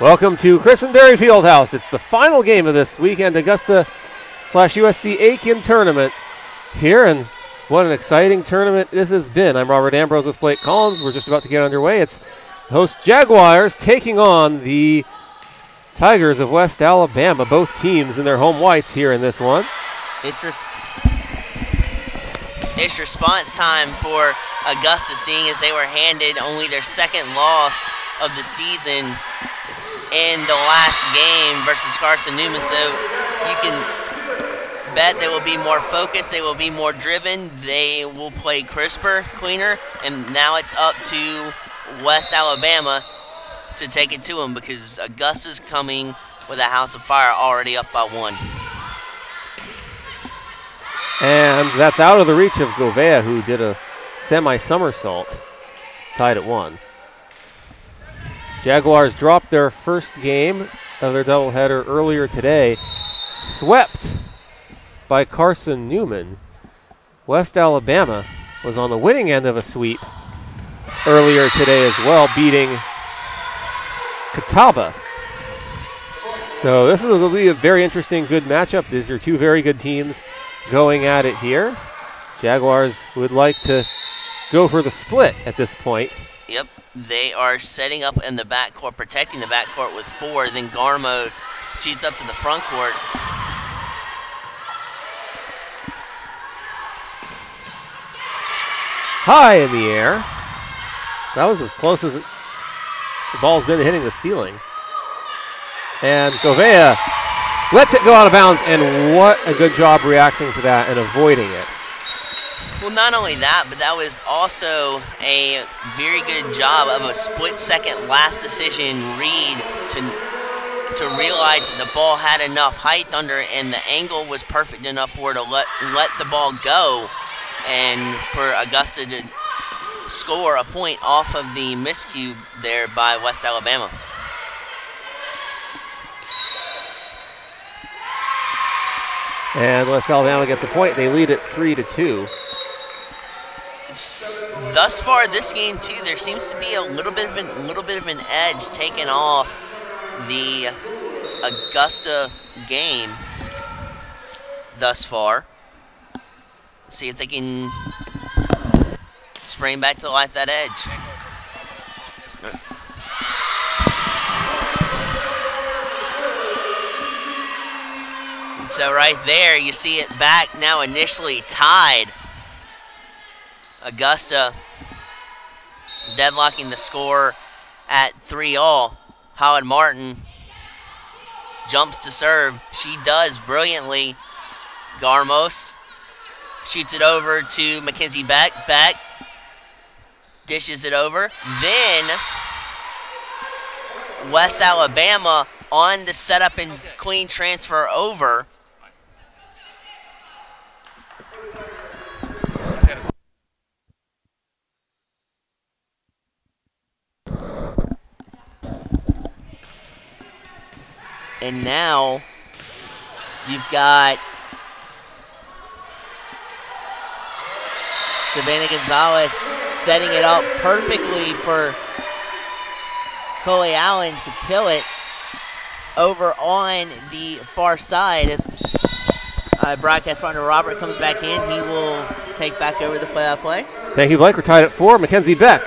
Welcome to Christenberry Fieldhouse. It's the final game of this weekend Augusta/USC Aiken tournament here, and what an exciting tournament this has been. I'm Robert Ambrose with Blake Collins. We're just about to get underway. It's host Jaguars taking on the Tigers of West Alabama, both teams in their home whites here in this one. It's response time for Augusta, seeing as they were handed only their second loss of the season in the last game versus Carson Newman. So you can bet they will be more focused, they will be more driven, they will play crisper, cleaner, and now it's up to West Alabama to take it to them, because Augusta's coming with a house of fire, already up by 1. And that's out of the reach of Govea, who did a semi-somersault, tied at 1. Jaguars dropped their first game of their doubleheader earlier today, swept by Carson Newman. West Alabama was on the winning end of a sweep earlier today as well, beating Catawba. So this will be a very interesting, good matchup. These are two very good teams going at it here. Jaguars would like to go for the split at this point. Yep, they are setting up in the backcourt, protecting the backcourt with 4. Then Garmos shoots up to the front court. High in the air. That was as close as the ball's been hitting the ceiling. And Govea lets it go out of bounds, and what a good job reacting to that and avoiding it. Well, not only that, but that was also a very good job of a split-second last decision read to realize that the ball had enough height under it, and the angle was perfect enough for it to let the ball go, and for Augusta to score a point off of the miscue there by West Alabama. And West Alabama gets a point. They lead it 3-2. Thus far, this game too, there seems to be a little bit of an edge taken off the Augusta game thus far. See if they can spring back to life that edge. And so right there, you see it back now, initially tied. Augusta deadlocking the score at 3-all. Howard Martin jumps to serve. She does brilliantly. Garmos shoots it over to Mackenzie Beck. Beck dishes it over. Then West Alabama on the setup and clean transfer over. And now you've got Savannah Gonzalez setting it up perfectly for Coley Allen to kill it over on the far side. As broadcast partner Robert comes back in, he will take back over the play-by-play. Thank you, Blake. We're tied at 4. Mackenzie Beck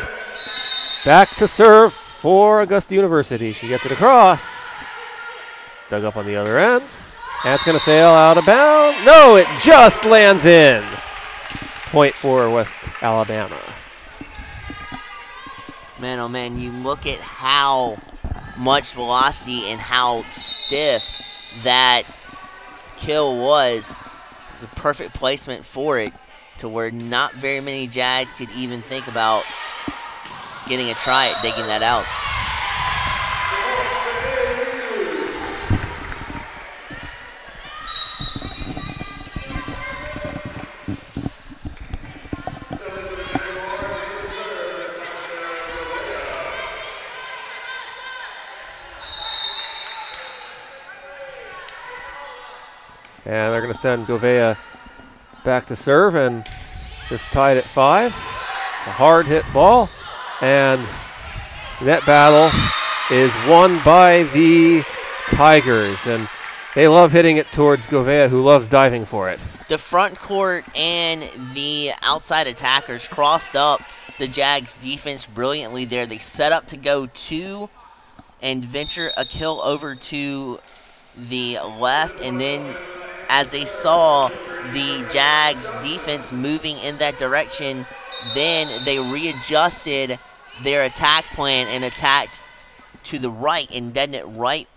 back to serve for Augusta University. She gets it across. Dug up on the other end. And it's going to sail out of bounds. No, it just lands in. Point for West Alabama. Man, oh man, you look at how much velocity and how stiff that kill was. It was a perfect placement for it, to where not very many Jags could even think about getting a try at digging that out. And they're going to send Govea back to serve, and this tied at 5. It's a hard hit ball, and net battle is won by the Tigers, and they love hitting it towards Gouveia, who loves diving for it. The front court and the outside attackers crossed up the Jags defense brilliantly there. They set up to go 2 and venture a kill over to the left, and then as they saw the Jags defense moving in that direction, then they readjusted their attack plan and attacked to the right and deadened it right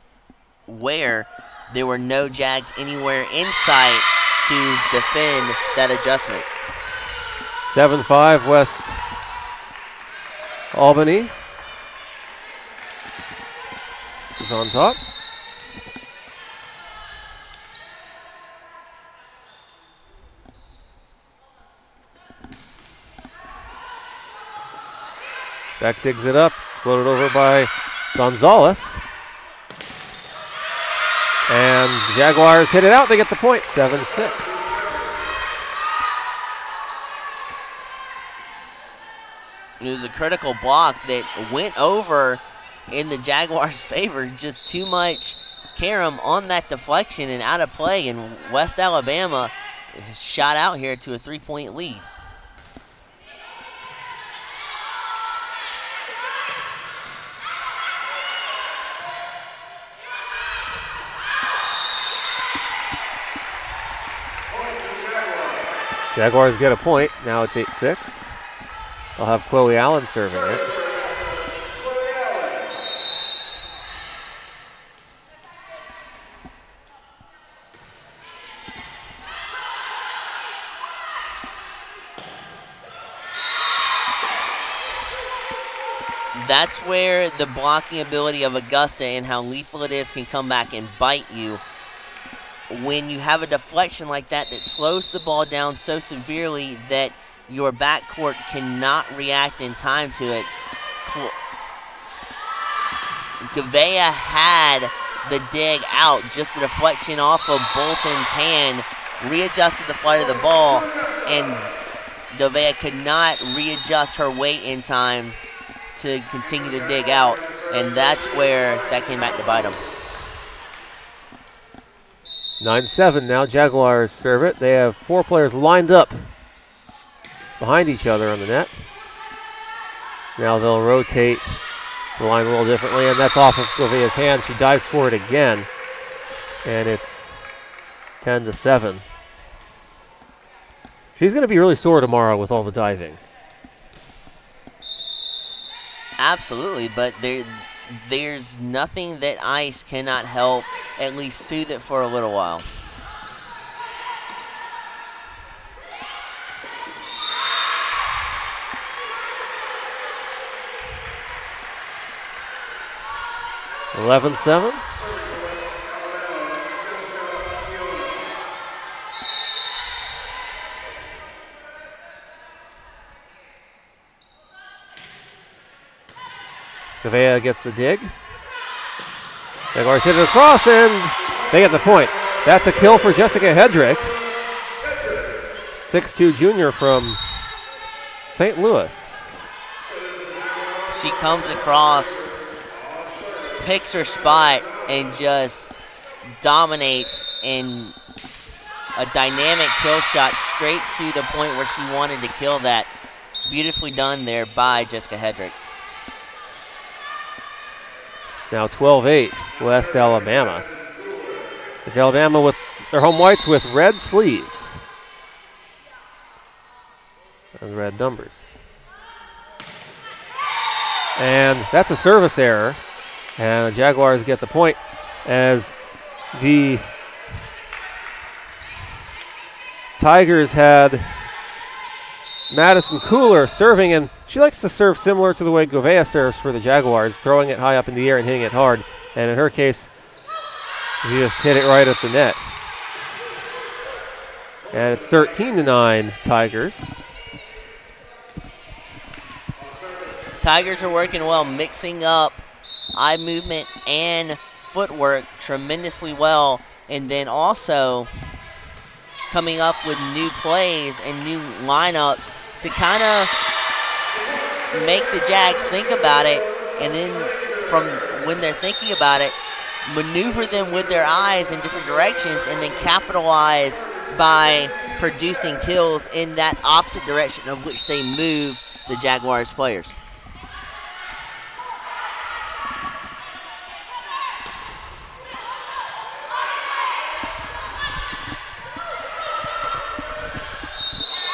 where there were no Jags anywhere in sight to defend that adjustment. 7-5 West Albany is on top. Beck digs it up, floated over by Gonzalez. And the Jaguars hit it out. They get the point, 7-6. It was a critical block that went over in the Jaguars' favor. Just too much carom on that deflection and out of play. And West Alabama shot out here to a 3-point lead. Jaguars get a point. Now it's 8-6. They'll have Chloe Allen serving it. That's where the blocking ability of Augusta and how lethal it is can come back and bite you. When you have a deflection like that that slows the ball down so severely that your backcourt cannot react in time to it. Gouveia had the dig out, just a deflection off of Bolton's hand, readjusted the flight of the ball, and Gouveia could not readjust her weight in time to continue to dig out, and that's where that came back to bite them. 9-7 now. Jaguars serve it. They have 4 players lined up behind each other on the net. Now they'll rotate the line a little differently, and that's off of Gouveia's hand. She dives for it again, and it's 10-7. She's going to be really sore tomorrow with all the diving. Absolutely, but there's nothing that ice cannot help at least soothe it for a little while. (11-7). Gouveia gets the dig. Jaguars hit it across, and they get the point. That's a kill for Jessica Hedrick. 6'2" junior from St. Louis. She comes across, picks her spot, and just dominates in a dynamic kill shot straight to the point where she wanted to kill that. Beautifully done there by Jessica Hedrick. Now 12-8, West Alabama. It's Alabama with their home whites with red sleeves and red numbers. And that's a service error, and the Jaguars get the point as the Tigers had Madison Cooler serving, and she likes to serve similar to the way Gouveia serves for the Jaguars, throwing it high up in the air and hitting it hard. And in her case, she just hit it right at the net. And it's 13-9 Tigers. Tigers are working well, mixing up eye movement and footwork tremendously well, and then also coming up with new plays and new lineups to kind of make the Jags think about it and then from when they're thinking about it, maneuver them with their eyes in different directions and then capitalize by producing kills in that opposite direction of which they moved the Jaguars players.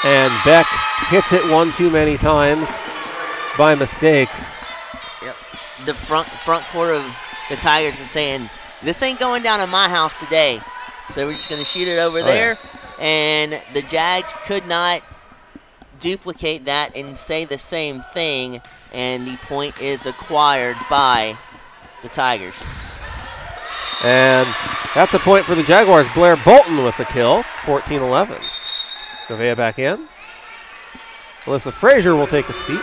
And Beck hits it one too many times by mistake. Yep. The front court of the Tigers was saying, this ain't going down in my house today. So we're just going to shoot it over there. Yeah. And the Jags could not duplicate that and say the same thing. And the point is acquired by the Tigers. And that's a point for the Jaguars. Blair Bolton with the kill, 14-11. Govea back in. Alyssa Frazier will take a seat.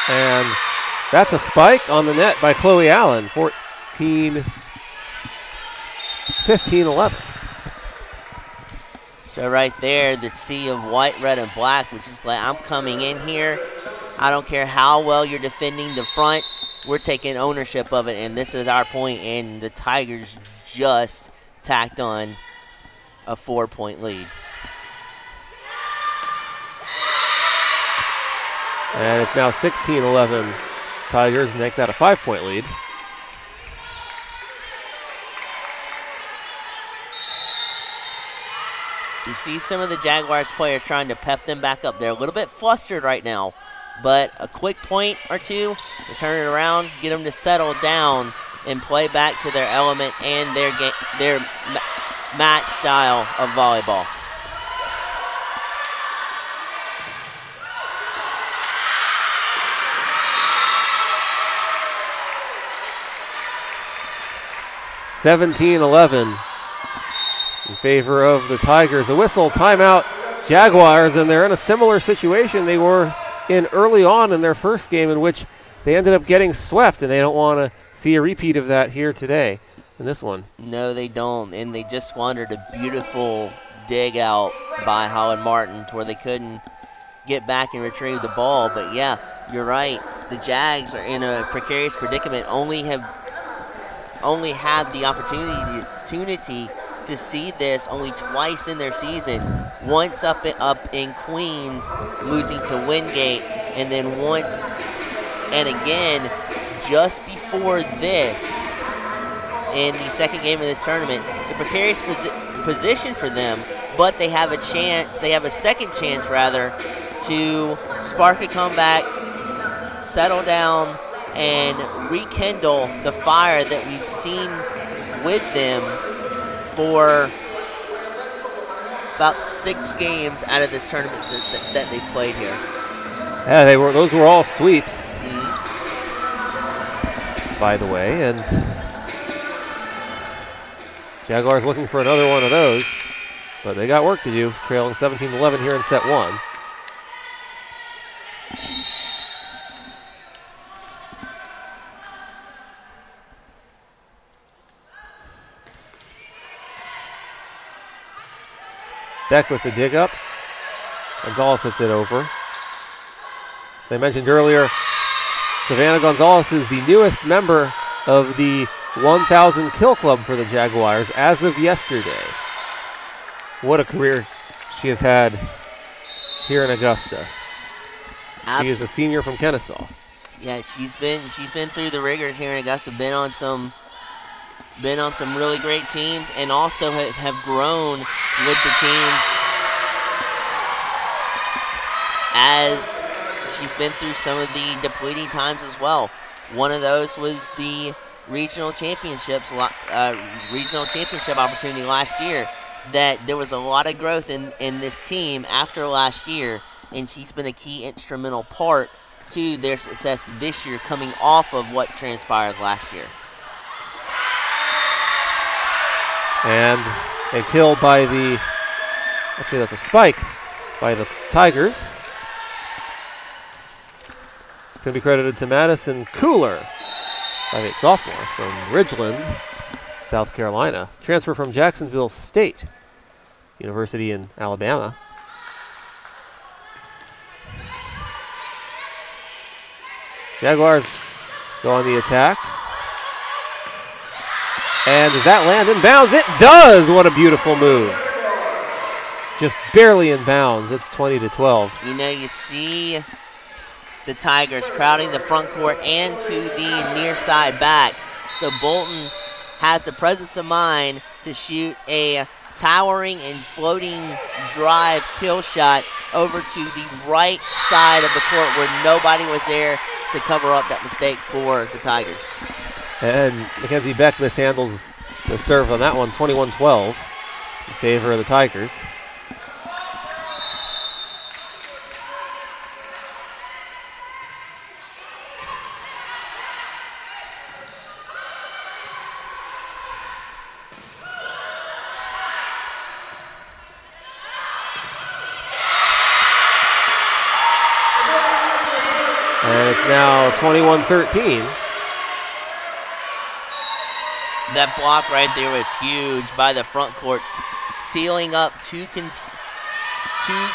And that's a spike on the net by Chloe Allen, 15-11. So right there, the sea of white, red, and black, which is like, I'm coming in here. I don't care how well you're defending the front. We're taking ownership of it, and this is our point, and the Tigers just tacked on a 4-point lead. And it's now 16-11. Tigers make that a 5-point lead. You see some of the Jaguars players trying to pep them back up. They're a little bit flustered right now, but a quick point or two to turn it around, get them to settle down and play back to their element and their match style of volleyball. (17-11) in favor of the Tigers. A whistle, timeout, Jaguars, and they're in a similar situation they were in early on in their first game, in which they ended up getting swept, and they don't want to see a repeat of that here today in this one. No, they don't, and they just squandered a beautiful dig out by Holland Martin to where they couldn't get back and retrieve the ball. But yeah, you're right. The Jags are in a precarious predicament, only have the opportunity to see this only twice in their season. Once up in Queens, losing to Wingate, and then once and again just before this in the second game of this tournament. It's a precarious position for them, but they have a chance. They have a second chance, rather, to spark a comeback, settle down, and rekindle the fire that we've seen with them for about 6 games out of this tournament that they played here. Yeah, those were all sweeps, by the way, and Jaguars looking for another one of those, but they got work to do, trailing 17-11 here in set 1. Beck with the dig up. Gonzalez hits it over. As I mentioned earlier, Savannah Gonzalez is the newest member of the 1,000 kill club for the Jaguars as of yesterday. What a career she has had here in Augusta. She is a senior from Kennesaw. Yeah, she's been through the rigors here in Augusta, been on some really great teams, and also have grown with the teams as she's been through some of the depleting times as well. One of those was the regional championship opportunity last year, that there was a lot of growth in this team after last year, and she's been a key instrumental part to their success this year, coming off of what transpired last year. And a kill by actually that's a spike by the Tigers. It's going to be credited to Madison Cooler, 5'8" sophomore from Ridgeland, South Carolina. Transfer from Jacksonville State University in Alabama. Jaguars go on the attack. And does that land in bounds? It does! What a beautiful move. Just barely in bounds. It's 20-12. You know, you see the Tigers crowding the front court and to the near side back. So Bolton has the presence of mind to shoot a towering and floating drive kill shot over to the right side of the court where nobody was there to cover up that mistake for the Tigers. And Mackenzie Beck mishandles the serve on that one, 21-12 in favor of the Tigers. And it's now 21-13. That block right there was huge by the front court, sealing up two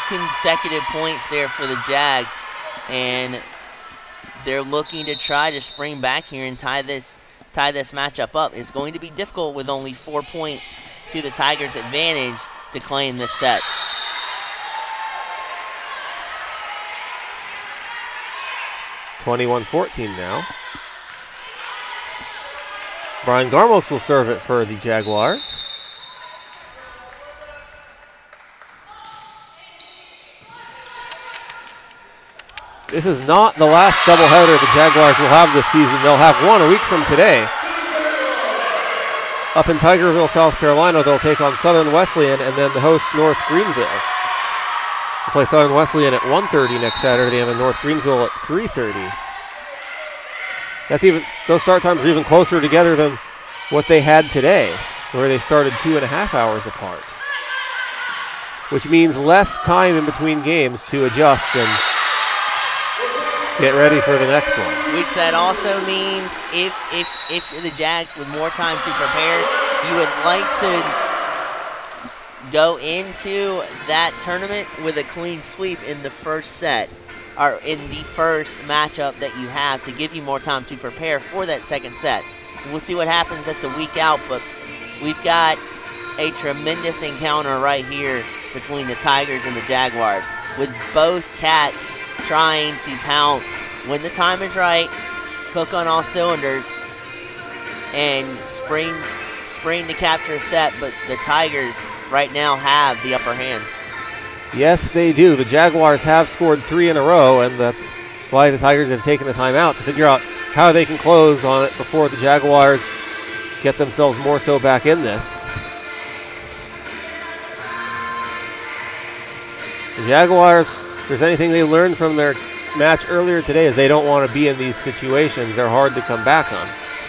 consecutive points there for the Jags. And they're looking to try to spring back here and tie this matchup up. It's going to be difficult with only 4 points to the Tigers' advantage to claim this set. (21-14) now. Brian Garmos will serve it for the Jaguars. This is not the last doubleheader the Jaguars will have this season. They'll have one a week from today. Up in Tigerville, South Carolina, they'll take on Southern Wesleyan and then the host North Greenville. They'll play Southern Wesleyan at 1:30 next Saturday and then North Greenville at 3:30. Those start times are even closer together than what they had today, where they started 2.5 hours apart, which means less time in between games to adjust and get ready for the next one. Which that also means if you're the Jags with more time to prepare, you would like to go into that tournament with a clean sweep in the first set, or in the first matchup that you have, to give you more time to prepare for that second set. We'll see what happens as the week out, but we've got a tremendous encounter right here between the Tigers and the Jaguars, with both Cats trying to pounce when the time is right, cook on all cylinders, and spring to capture a set, but the Tigers right now have the upper hand. Yes, they do. The Jaguars have scored 3 in a row, and that's why the Tigers have taken the time out to figure out how they can close on it before the Jaguars get themselves more so back in this. The Jaguars, if there's anything they learned from their match earlier today, is they don't want to be in these situations. They're hard to come back on.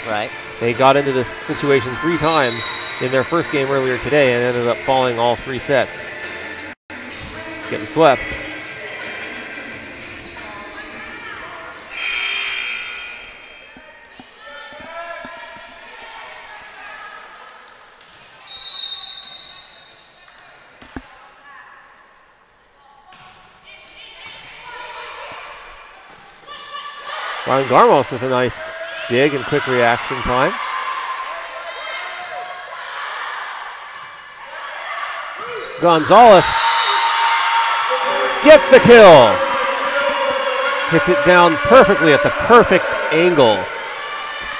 Right. They got into this situation 3 times in their first game earlier today and ended up falling all 3 sets. Getting swept. Ryan Garmos with a nice dig and quick reaction time. Gonzalez gets the kill. Hits it down perfectly at the perfect angle.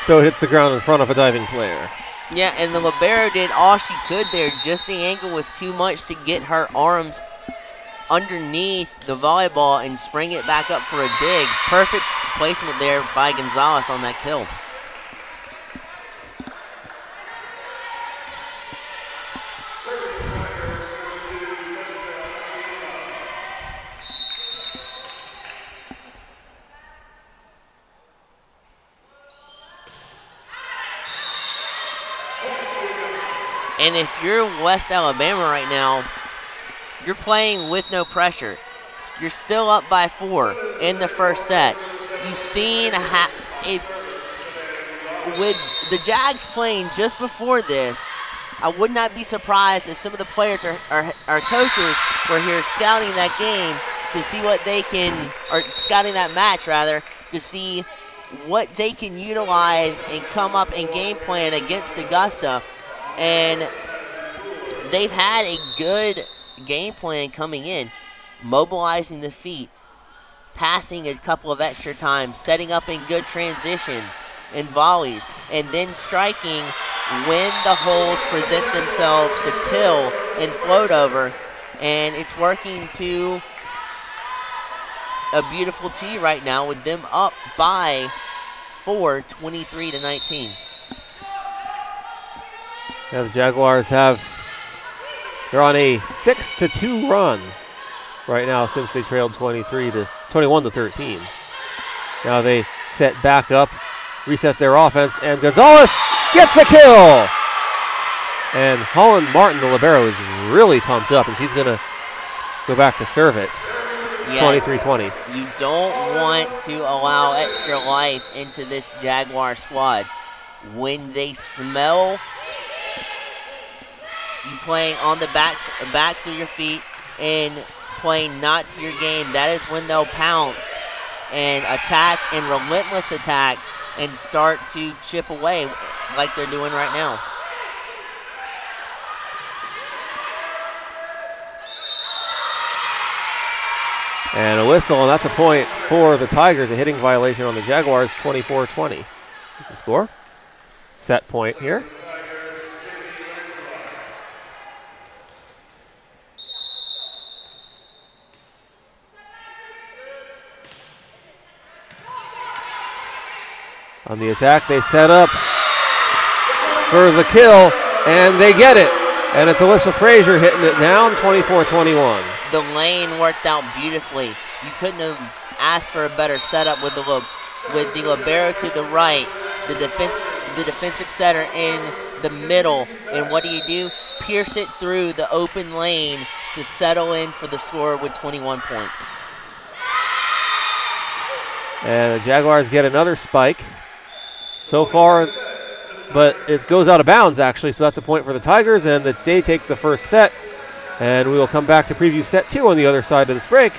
So it hits the ground in front of a diving player. Yeah, and the libero did all she could there. Just the angle was too much to get her arms underneath the volleyball and spring it back up for a dig. Perfect placement there by Gonzalez on that kill. And if you're West Alabama right now, you're playing with no pressure. You're still up by 4 in the first set. you've seen with the Jags playing just before this, I would not be surprised if some of the players our coaches were here scouting that game to see what they can, or scouting that match rather, to see what they can utilize and come up and game plan against Augusta. And they've had a good game plan coming in, mobilizing the feet, passing a couple of extra times, setting up in good transitions and volleys, and then striking when the holes present themselves to kill and float over. And it's working to a beautiful tee right now with them up by 4, 23-19. Yeah, the Jaguars they're on a 6-2 run right now since they trailed 21-13. Now they set back up, reset their offense, and Gonzalez gets the kill. And Holland Martin, the libero, is really pumped up, and she's going to go back to serve it. 23-20. You don't want to allow extra life into this Jaguar squad. When they smell you playing on the backs of your feet and playing not to your game, that is when they'll pounce and attack, and relentless attack, and start to chip away like they're doing right now. And a whistle, and that's a point for the Tigers. A hitting violation on the Jaguars, 24-20 is the score. Set point here. On the attack, they set up for the kill, and they get it. And it's Alyssa Frazier hitting it down, 24-21. The lane worked out beautifully. You couldn't have asked for a better setup with the libero to the right, the defensive setter in the middle. And what do? Pierce it through the open lane to settle in for the score with 21 points. And the Jaguars get another spike. So far, but it goes out of bounds, actually, so that's a point for the Tigers, and that they take the first set. And we will come back to preview set 2 on the other side of this break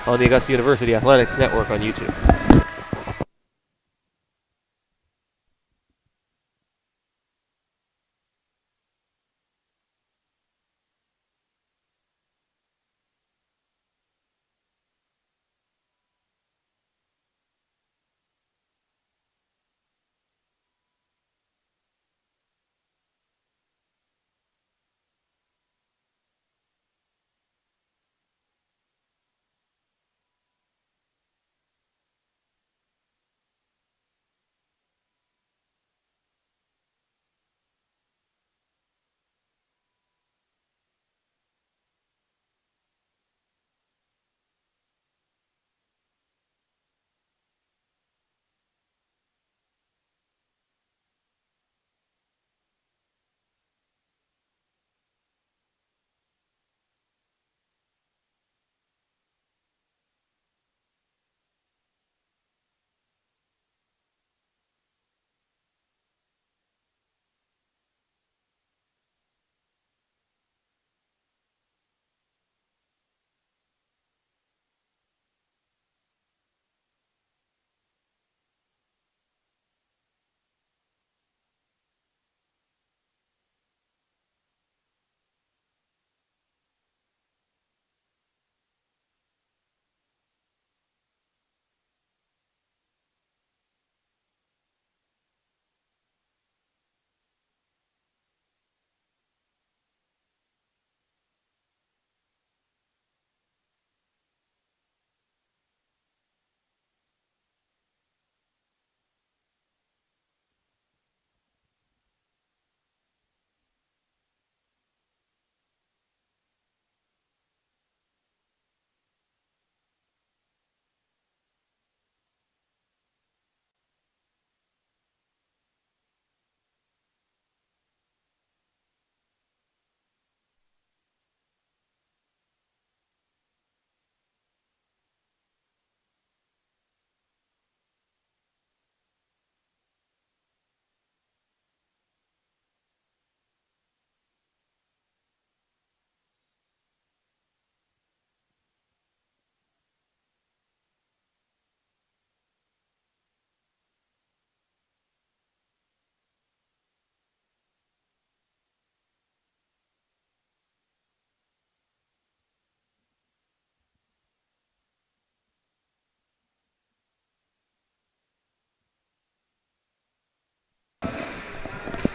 on the Augusta University Athletics Network on YouTube.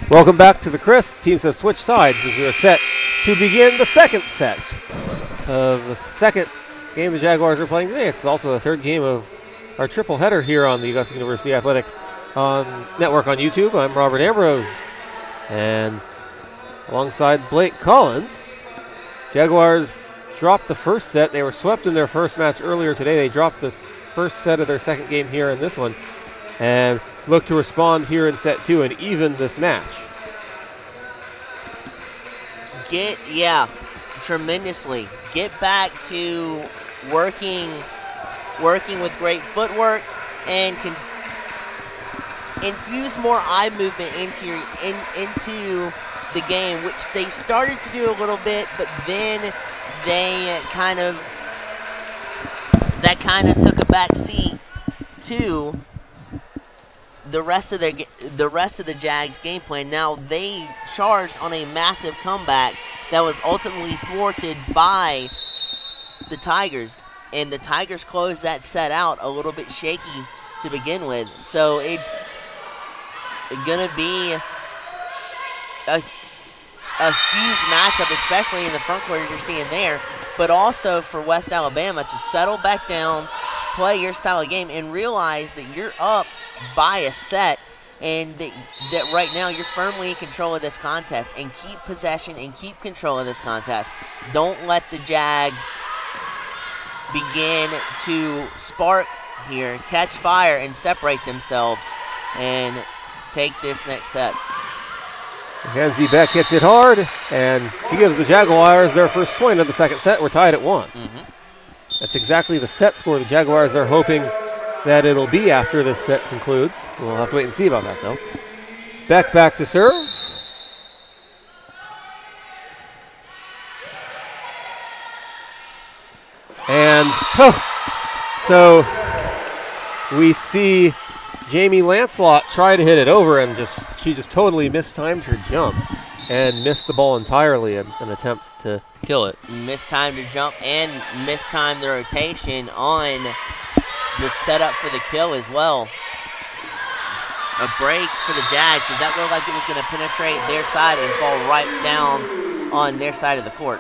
Welcome back to the Chris. Teams have switched sides as we are set to begin the second set of the second game the Jaguars are playing today. It's also the third game of our triple header here on the Augusta University Athletics Network on YouTube. I'm Robert Ambrose, and alongside Blake Collins. Jaguars dropped the first set. They were swept in their first match earlier today. They dropped the first set of their second game here in this one and look to respond here in set two and even this match. Tremendously. Get back to working with great footwork and can infuse more eye movement into the game, which they started to do a little bit, but then they kind of took a back seat to the rest of the Jags game plan. Now they charged on a massive comeback that was ultimately thwarted by the Tigers, and the Tigers closed that set out a little bit shaky to begin with. So it's gonna be a huge matchup, especially in the front court as you're seeing there, but also for West Alabama to settle back down, play your style of game, and realize that you're up by a set and that right now you're firmly in control of this contest, and keep possession and keep control of this contest. Don't let the Jags begin to spark here, catch fire, and separate themselves and take this next set. Mackenzie Beck hits it hard, and she gives the Jaguars their first point of the second set. We're tied at 1. That's exactly the set score the Jaguars are hoping that it'll be after this set concludes. We'll have to wait and see about that, though. Beck back to serve. And, so we see Jamie Lancelot try to hit it over, and she just totally mistimed her jump and missed the ball entirely in an attempt to kill it. Mistimed her jump and mistimed the rotation on the setup for the kill as well. A break for the Jags, because that looked like it was going to penetrate their side and fall right down on their side of the court.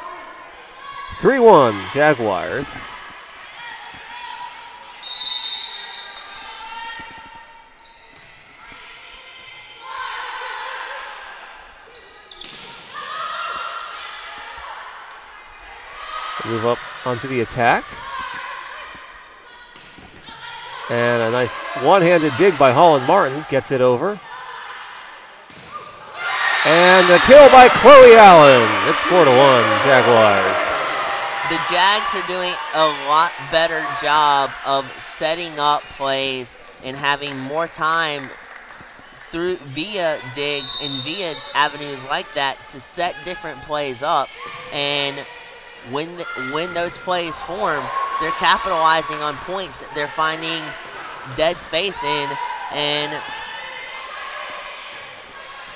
3-1 Jaguars. Move up onto the attack. And a nice one-handed dig by Holland Martin gets it over. And a kill by Chloe Allen. It's 4-1 Jaguars. The Jags are doing a lot better job of setting up plays and having more time via digs and via avenues like that to set different plays up. And when those plays form, they're capitalizing on points that they're finding dead space in and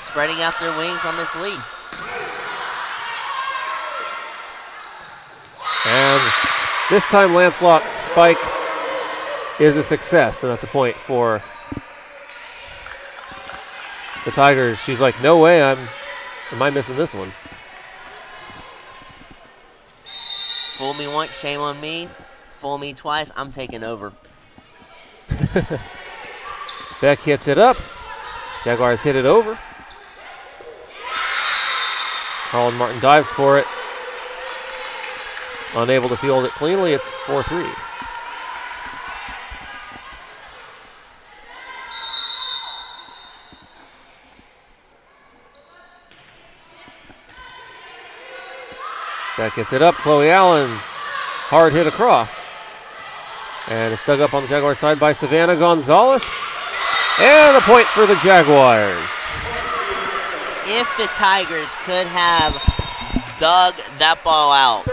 spreading out their wings on this lead. And this time Lancelot's spike is a success, and that's a point for the Tigers. She's like, no way, am I missing this one? Fool me once, shame on me. Fool me twice, I'm taking over. Beck hits it up. Jaguars hit it over. Holland Martin dives for it. Unable to field it cleanly. It's 4-3. Beck gets it up. Chloe Allen, hard hit across. And it's dug up on the Jaguars side by Savannah Gonzalez. And a point for the Jaguars. If the Tigers could have dug that ball out,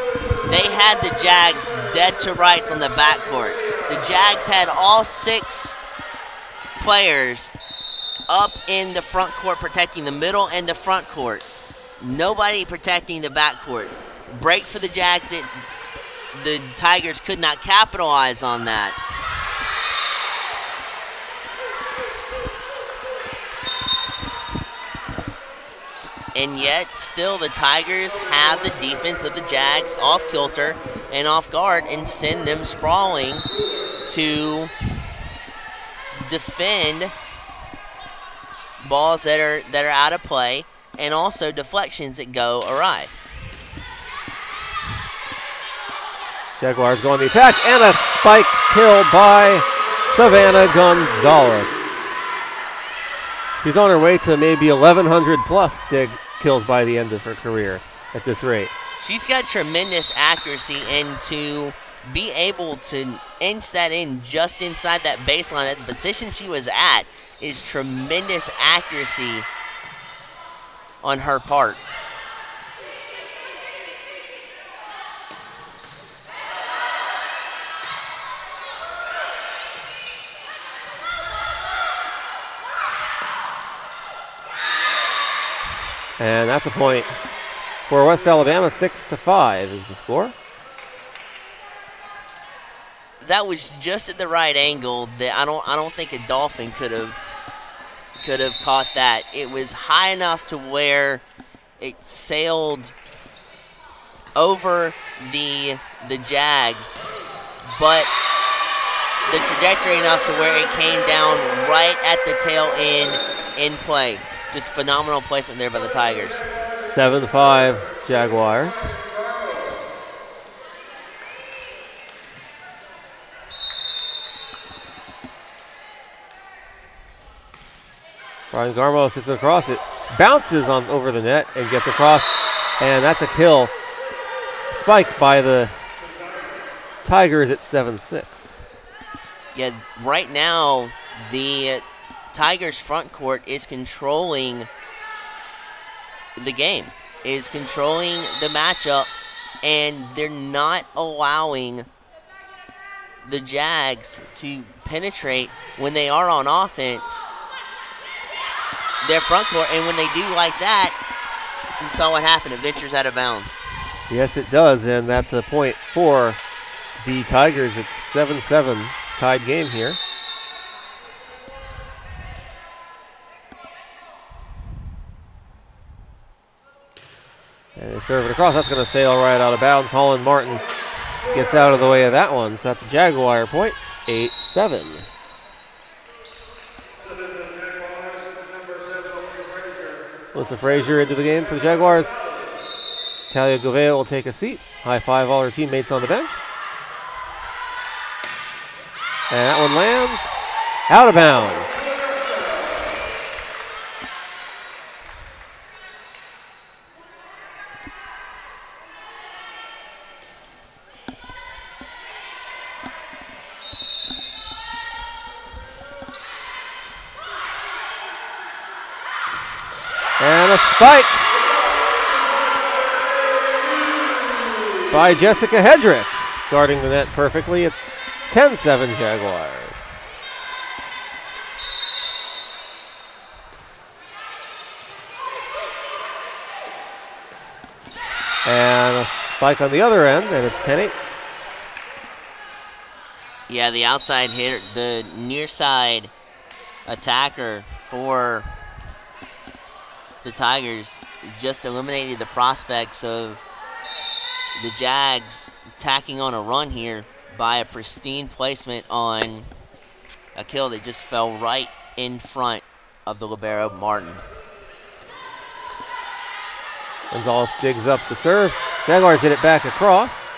they had the Jags dead to rights on the backcourt. The Jags had all 6 players up in the front court protecting the middle and the front court. Nobody protecting the backcourt. Break for the Jags. The Tigers could not capitalize on that. And yet, still, the Tigers have the defense of the Jags off kilter and off guard and send them sprawling to defend balls that are out of play and also deflections that go awry. Jaguars go on the attack, and a spike kill by Savannah Gonzalez. She's on her way to maybe 1,100 plus dig kills by the end of her career at this rate. She's got tremendous accuracy, and to be able to inch that in just inside that baseline at the position she was at is tremendous accuracy on her part. And that's a point for West Alabama. 6-5 is the score. That was just at the right angle. That I don't think a Dolphin could have caught that. It was high enough to where it sailed over the Jags, but the trajectory enough to where it came down right at the tail end in play. Just phenomenal placement there by the Tigers. 7-5 Jaguars. Brian Garmo sits across it, bounces on over the net and gets across, and that's a kill. Spike by the Tigers at 7-6. Yeah, right now the Tigers front court is controlling the game, is controlling the matchup, and they're not allowing the Jags to penetrate when they are on offense, their front court, and when they do like that, you saw what happened. It ventures out of bounds. Yes, it does, and that's a point for the Tigers. It's 7-7 tied game here. And they serve it across. That's going to sail right out of bounds. Holland Martin gets out of the way of that one. So that's a Jaguar point, 8-7. Melissa Frazier into the game for the Jaguars. Talia Govea will take a seat. High five all her teammates on the bench. And that one lands out of bounds. And a spike by Jessica Hedrick, guarding the net perfectly. It's 10-7 Jaguars. And a spike on the other end, and it's 10-8. Yeah, the outside hitter, the near side attacker for the Tigers just eliminated the prospects of the Jags tacking on a run here by a pristine placement on a kill that just fell right in front of the libero Martin. Gonzalez digs up the serve. Jaguars hit it back across.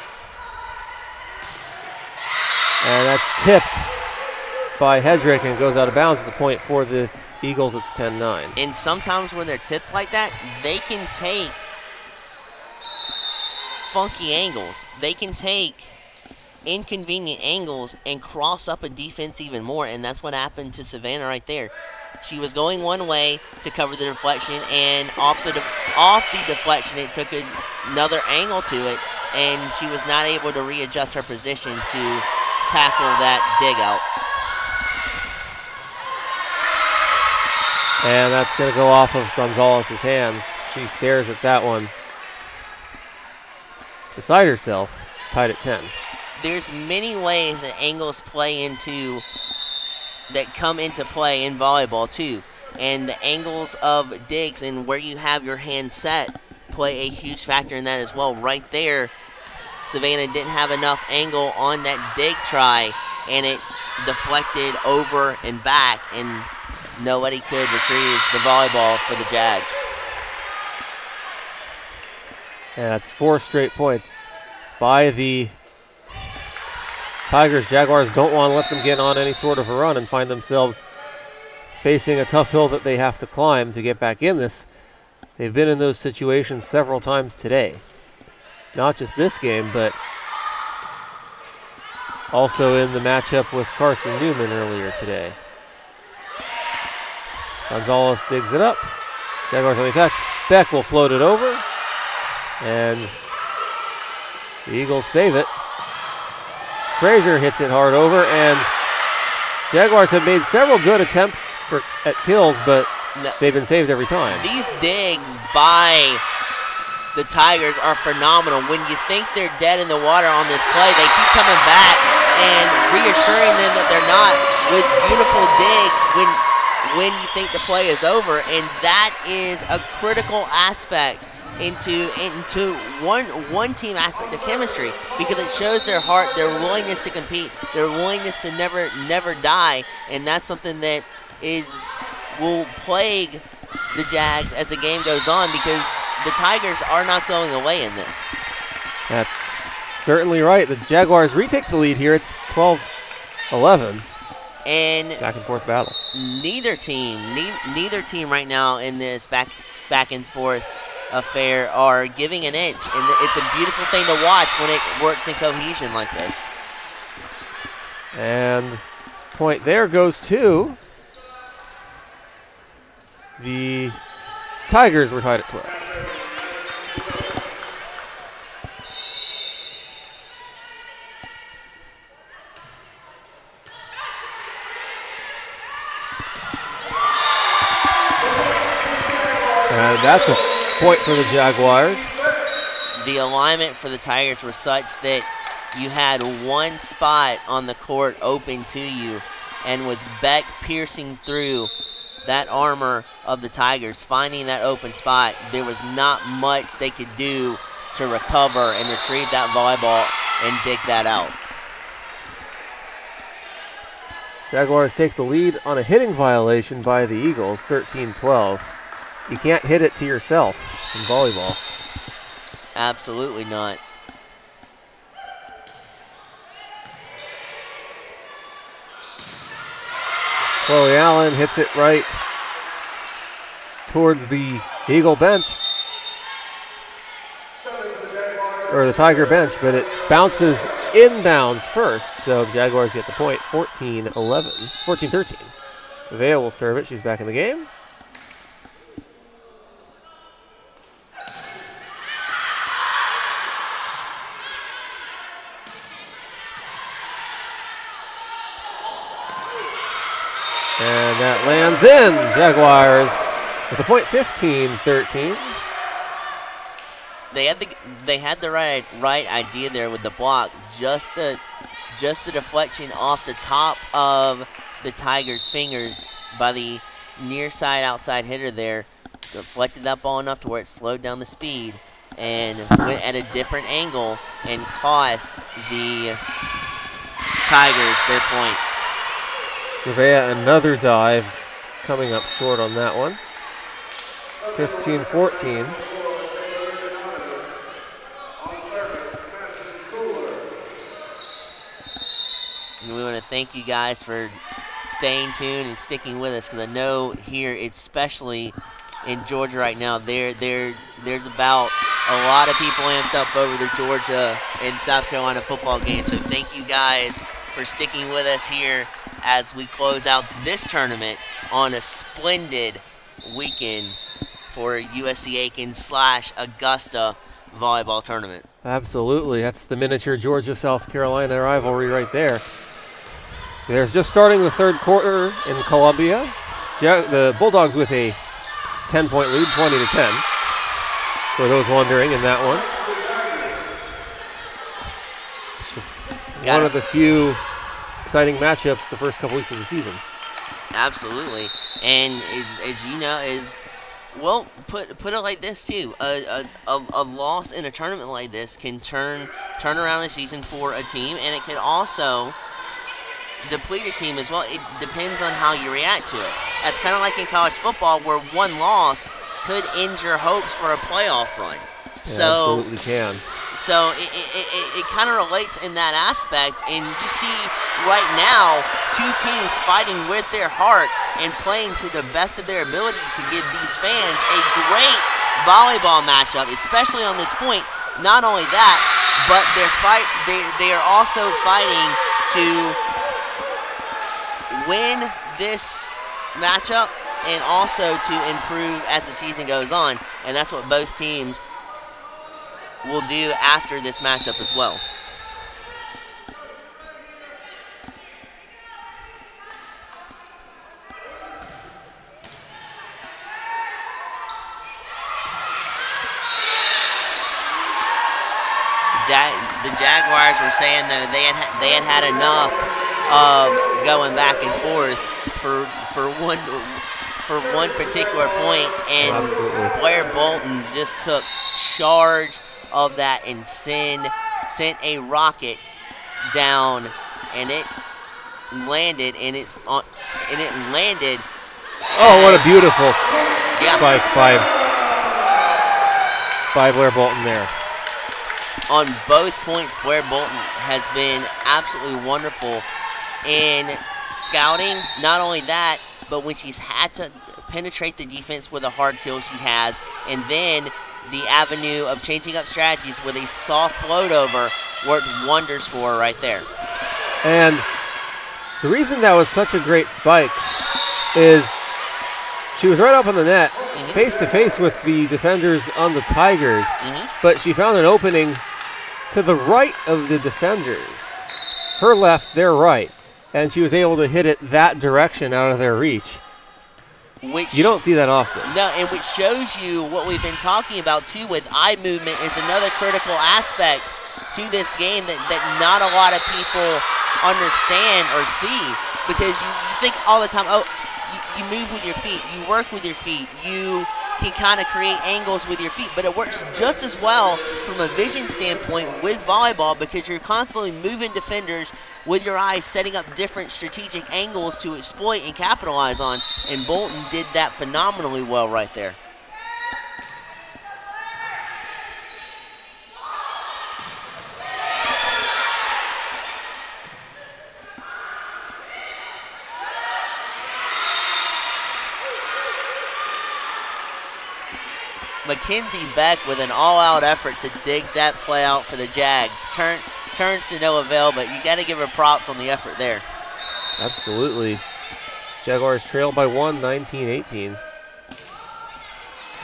And that's tipped by Hedrick and goes out of bounds at the point for the Eagles. It's 10-9. And sometimes when they're tipped like that, they can take funky angles. They can take inconvenient angles and cross up a defense even more, and that's what happened to Savannah right there. She was going one way to cover the deflection, and off the deflection, it took another angle to it, and she was not able to readjust her position to tackle that dig out. And that's going to go off of Gonzalez's hands. She stares at that one beside herself. It's tied at 10. There's many ways that angles that come into play in volleyball too. And the angles of digs and where you have your hand set play a huge factor in that as well. Right there, Savannah didn't have enough angle on that dig try, and it deflected over and back, and nobody could retrieve the volleyball for the Jags. And that's 4 straight points by the Tigers. Jaguars don't want to let them get on any sort of a run and find themselves facing a tough hill that they have to climb to get back in this. They've been in those situations several times today. Not just this game, but also in the matchup with Carson Newman earlier today. Gonzalez digs it up. Jaguars on the attack. Beck will float it over. And the Eagles save it. Frazier hits it hard over, and Jaguars have made several good attempts at kills, but they've been saved every time. These digs by the Tigers are phenomenal. When you think they're dead in the water on this play, they keep coming back and reassuring them that they're not with beautiful digs when you think the play is over, and that is a critical aspect into one team aspect of chemistry, because it shows their heart, their willingness to compete, their willingness to never die, and that's something that will plague the Jags as the game goes on, because the Tigers are not going away in this. That's certainly right. The Jaguars retake the lead here. It's 12-11. And back and forth battle. Neither team right now in this back and forth affair are giving an inch, and it's a beautiful thing to watch when it works in cohesion like this. And point there goes to the Tigers. Were tied at 12. And that's a point for the Jaguars. The alignment for the Tigers was such that you had one spot on the court open to you, and with Beck piercing through that armor of the Tigers, finding that open spot, there was not much they could do to recover and retrieve that volleyball and dig that out. Jaguars take the lead on a hitting violation by the Eagles, 13-12. You can't hit it to yourself in volleyball. Absolutely not. Chloe Allen hits it right towards the Eagle bench, or the Tiger bench, but it bounces inbounds first, so Jaguars get the point, 14-13. Vea will serve it. She's back in the game. And that lands in. Jaguars with the point, 15-13. They had the right idea there with the block. Just a deflection off the top of the Tigers' fingers by the near side outside hitter there. Deflected that ball enough to where it slowed down the speed and went at a different angle and cost the Tigers their point. Revea another dive, coming up short on that one. 15-14. And we want to thank you guys for staying tuned and sticking with us, because I know here, especially in Georgia right now, there's about a lot of people amped up over the Georgia and South Carolina football game. So thank you guys for sticking with us here as we close out this tournament on a splendid weekend for USC Aiken / Augusta volleyball tournament. Absolutely. That's the miniature Georgia-South Carolina rivalry right there. There's just starting the third quarter in Columbia. The Bulldogs with a 10-point lead, 20-10. For those wondering in that one. One of the few exciting matchups the first couple weeks of the season. Absolutely. And as you know, well, put it like this too. A loss in a tournament like this can turn around the season for a team, and it can also deplete a team as well. It depends on how you react to it. That's kind of like in college football, where one loss could end your hopes for a playoff run. So absolutely can. So it kind of relates in that aspect, and you see right now two teams fighting with their heart and playing to the best of their ability to give these fans a great volleyball matchup, especially on this point. Not only that, but they are also fighting to win this matchup and also to improve as the season goes on, and that's what both teams will do after this matchup as well. The Jaguars were saying that they had enough of going back and forth for one particular point, and absolutely. Blair Bolton just took charge of that and sent a rocket down, and it landed, and it landed. Oh, what a beautiful spike by Blair Bolton there. On both points, Blair Bolton has been absolutely wonderful in scouting. Not only that, but when she's had to penetrate the defense with a hard kill, she has, and then the avenue of changing up strategies with a soft float over worked wonders for her right there. And the reason that was such a great spike is she was right up on the net, face to face with the defenders on the Tigers, but she found an opening to the right of the defenders. Her left, their right, and she was able to hit it that direction out of their reach. Which you don't see that often. No, and which shows you what we've been talking about too with eye movement is another critical aspect to this game that not a lot of people understand or see, because you think all the time, oh, you move with your feet, you work with your feet, you can kind of create angles with your feet, but it works just as well from a vision standpoint with volleyball, because you're constantly moving defenders with your eyes, setting up different strategic angles to exploit and capitalize on, and Bolton did that phenomenally well right there. Mackenzie Beck with an all-out effort to dig that play out for the Jags. Turns to no avail, but you got to give her props on the effort there. Absolutely. Jaguars trail by 1, 19-18.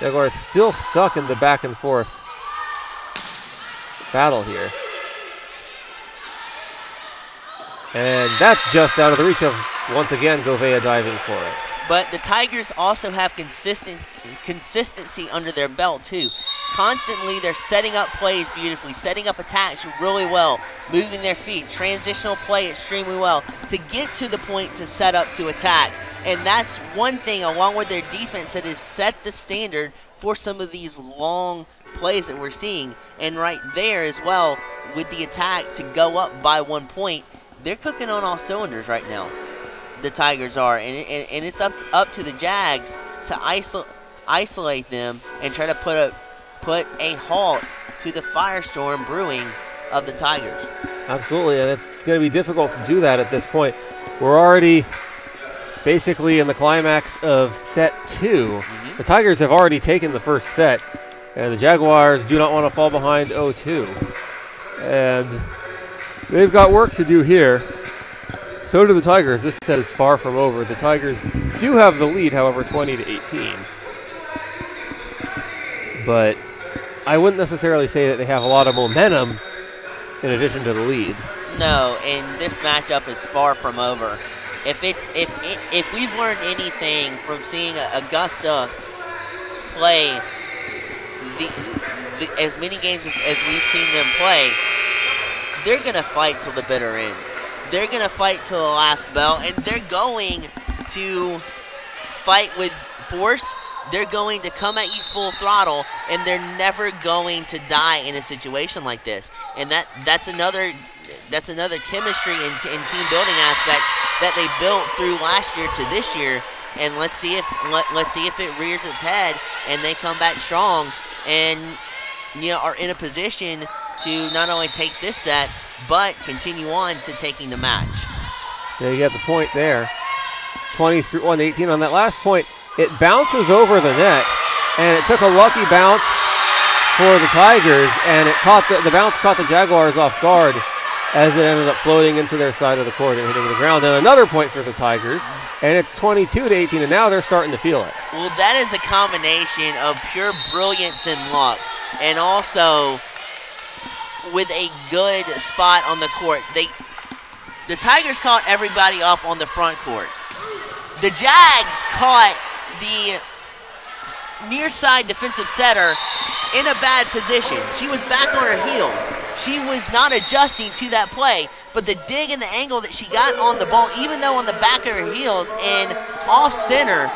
Jaguars still stuck in the back and forth battle here. And that's just out of the reach of, once again, Govea diving for it. But the Tigers also have consistency under their belt, too. Constantly, they're setting up plays beautifully, setting up attacks really well, moving their feet, transitional play extremely well to get to the point to set up to attack. And that's one thing, along with their defense, that has set the standard for some of these long plays that we're seeing. And right there as well, with the attack to go up by 1 point, they're cooking on all cylinders right now. The Tigers are, and it's up to the Jags to isolate them and try to put a halt to the firestorm brewing of the Tigers. Absolutely, and it's going to be difficult to do that at this point. We're already basically in the climax of set 2. The Tigers have already taken the first set, and the Jaguars do not want to fall behind 0-2. And they've got work to do here. So do the Tigers. This set is far from over. The Tigers do have the lead, however, 20-18. But I wouldn't necessarily say that they have a lot of momentum in addition to the lead. No, and this matchup is far from over. If we've learned anything from seeing Augusta play as many games as we've seen them play, they're going to fight till the bitter end. They're going to fight till the last bell, and they're going to fight with force, they're going to come at you full throttle, and they're never going to die in a situation like this. And that's another chemistry and team building aspect that they built through last year to this year. And let's see if it rears its head and they come back strong and are in a position to not only take this set but continue on to taking the match. Yeah, you got the point there. 23-18 on that last point. It bounces over the net, and it took a lucky bounce for the Tigers, and it caught the bounce caught the Jaguars off guard as it ended up floating into their side of the court and hitting the ground. And another point for the Tigers, and it's 22-18, and now they're starting to feel it. Well, that is a combination of pure brilliance and luck, and also with a good spot on the court. The Tigers caught everybody up on the front court. The Jags caught the near side defensive setter in a bad position. She was back on her heels. She was not adjusting to that play, but the dig and the angle that she got on the ball, even though on the back of her heels and off center,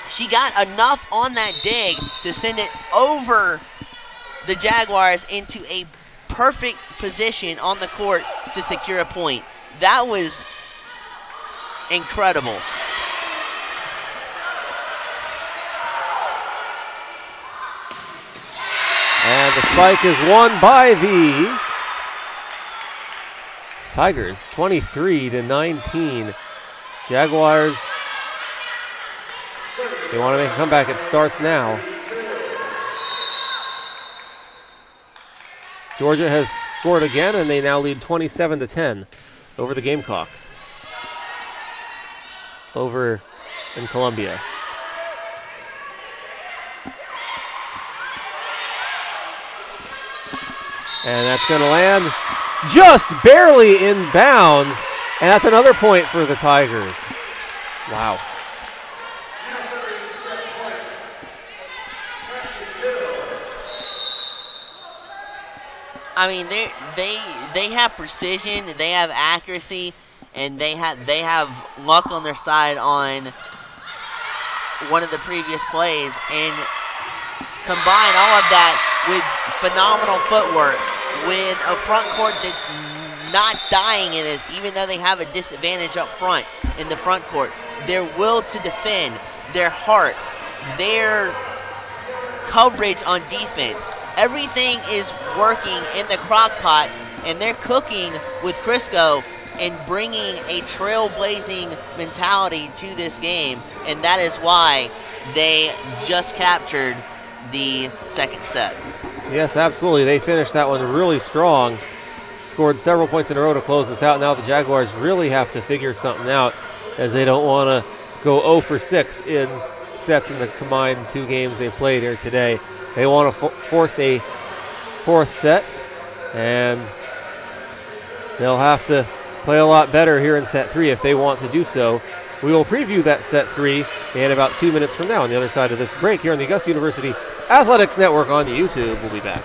she got enough on that dig to send it over the Jaguars into a perfect position on the court to secure a point. That was incredible. And the spike is won by the Tigers, 23-19. Jaguars, they want to make a comeback. It starts now. Georgia has scored again, and they now lead 27-10 over the Gamecocks over in Columbia. And that's going to land just barely in bounds. And that's another point for the Tigers. Wow. I mean, they have precision, they have accuracy, and they have luck on their side on one of the previous plays, and combine all of that with phenomenal footwork, with a front court that's not dying in this, even though they have a disadvantage up front in the front court. Their will to defend, their heart, their coverage on defense, everything is working in the crock pot, and they're cooking with Crisco and bringing a trailblazing mentality to this game, and that is why they just captured the second set. Yes, absolutely. They finished that one really strong. Scored several points in a row to close this out. Now the Jaguars really have to figure something out, as they don't want to go 0 for 6 in sets in the combined two games they've played here today. They want to force a fourth set, and they'll have to play a lot better here in set 3 if they want to do so. We will preview that set 3 in about 2 minutes from now on the other side of this break here on the Augusta University Athletics Network on YouTube. We'll be back.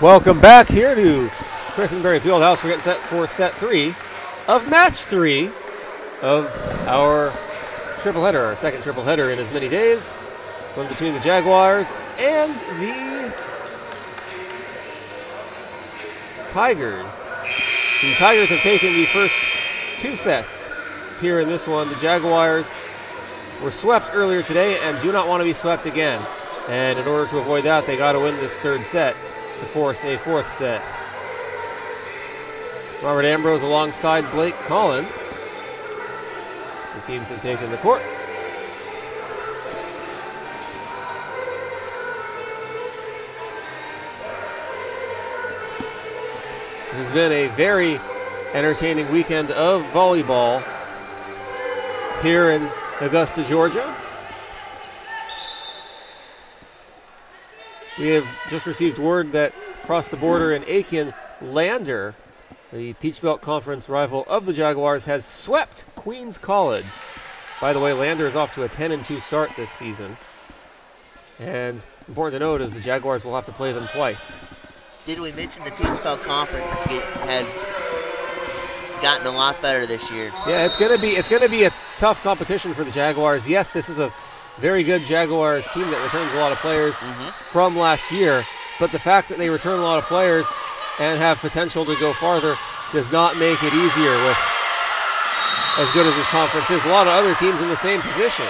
Welcome back here to Christenberry Fieldhouse. We're getting set for set 3 of match 3 of our triple header, our second triple header in as many days. This one between the Jaguars and the Tigers. The Tigers have taken the first 2 sets here in this one. The Jaguars were swept earlier today and do not want to be swept again. And in order to avoid that, they got to win this 3rd set to force a 4th set. Robert Ambrose alongside Blake Collins. The teams have taken the court. It has been a very entertaining weekend of volleyball here in Augusta, Georgia. We have just received word that across the border in Aiken, Lander, the Peach Belt Conference rival of the Jaguars, has swept Queens College. By the way, Lander is off to a 10-2 start this season. And it's important to note as the Jaguars will have to play them twice. Did we mention the Peach Belt Conference has gotten a lot better this year? Yeah, it's gonna be a tough competition for the Jaguars. Yes, this is a very good Jaguars team that returns a lot of players from last year, but the fact that they return a lot of players and have potential to go farther does not make it easier with as good as this conference is. A lot of other teams in the same position,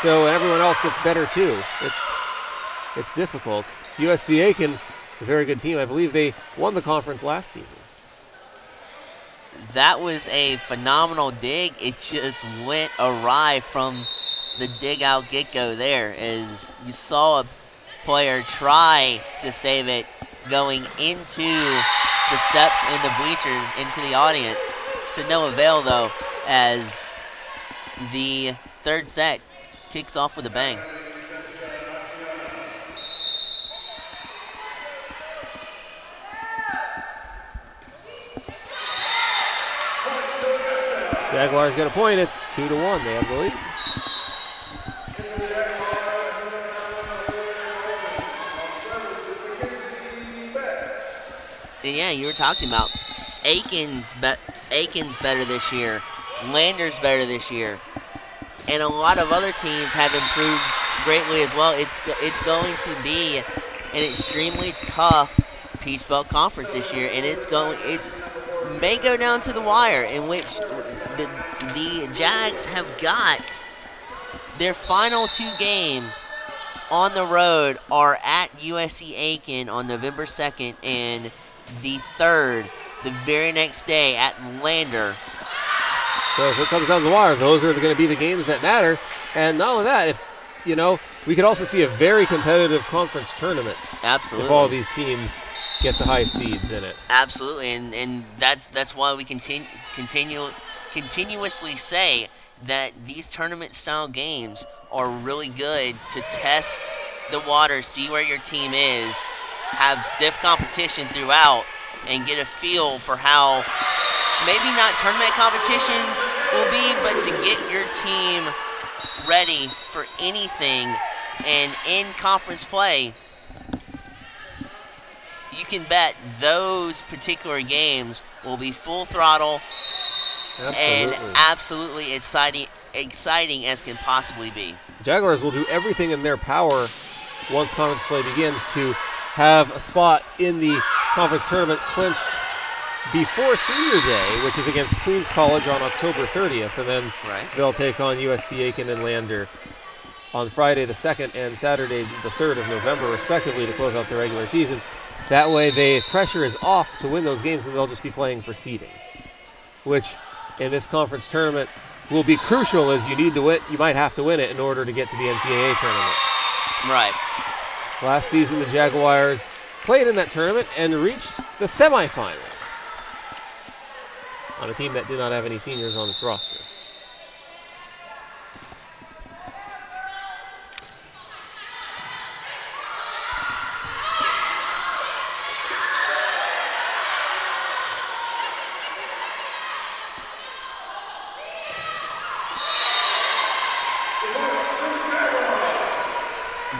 so everyone else gets better too. It's difficult. USC Aiken, it's a very good team. I believe they won the conference last season. That was a phenomenal dig. It just went awry from the dig out get-go there, as you saw a player try to save it going into the steps in the bleachers, into the audience, to no avail though, as the 3rd set kicks off with a bang. Jaguars get a point. It's 2-1. They have the lead. And yeah, you were talking about Aiken's better this year, Lander's better this year, and a lot of other teams have improved greatly as well. It's going to be an extremely tough Peach Belt Conference this year, and it may go down to the wire, in which the Jags have got their final 2 games on the road are at USC Aiken on November 2nd and the 3rd, the very next day at Lander. So if it comes down to the wire, those are going to be the games that matter. And not only that, we could also see a very competitive conference tournament. Absolutely. If all of these teams get the high seeds in it. Absolutely, and that's why we continuously say that these tournament-style games are really good to test the water, see where your team is, have stiff competition throughout, and get a feel for how maybe not tournament competition will be, but to get your team ready for anything. And in conference play, you can bet those particular games will be full throttle and absolutely exciting as can possibly be. Jaguars will do everything in their power once conference play begins to have a spot in the conference tournament clinched before Senior Day, which is against Queens College on October 30th, and then they'll take on USC Aiken and Lander on Friday the 2nd and Saturday the 3rd of November, respectively, to close out the regular season. That way, the pressure is off to win those games, and they'll just be playing for seeding, which in this conference tournament will be crucial, as you need to win. You might have to win it in order to get to the NCAA tournament. Right. Last season, the Jaguars played in that tournament and reached the semifinals on a team that did not have any seniors on its roster.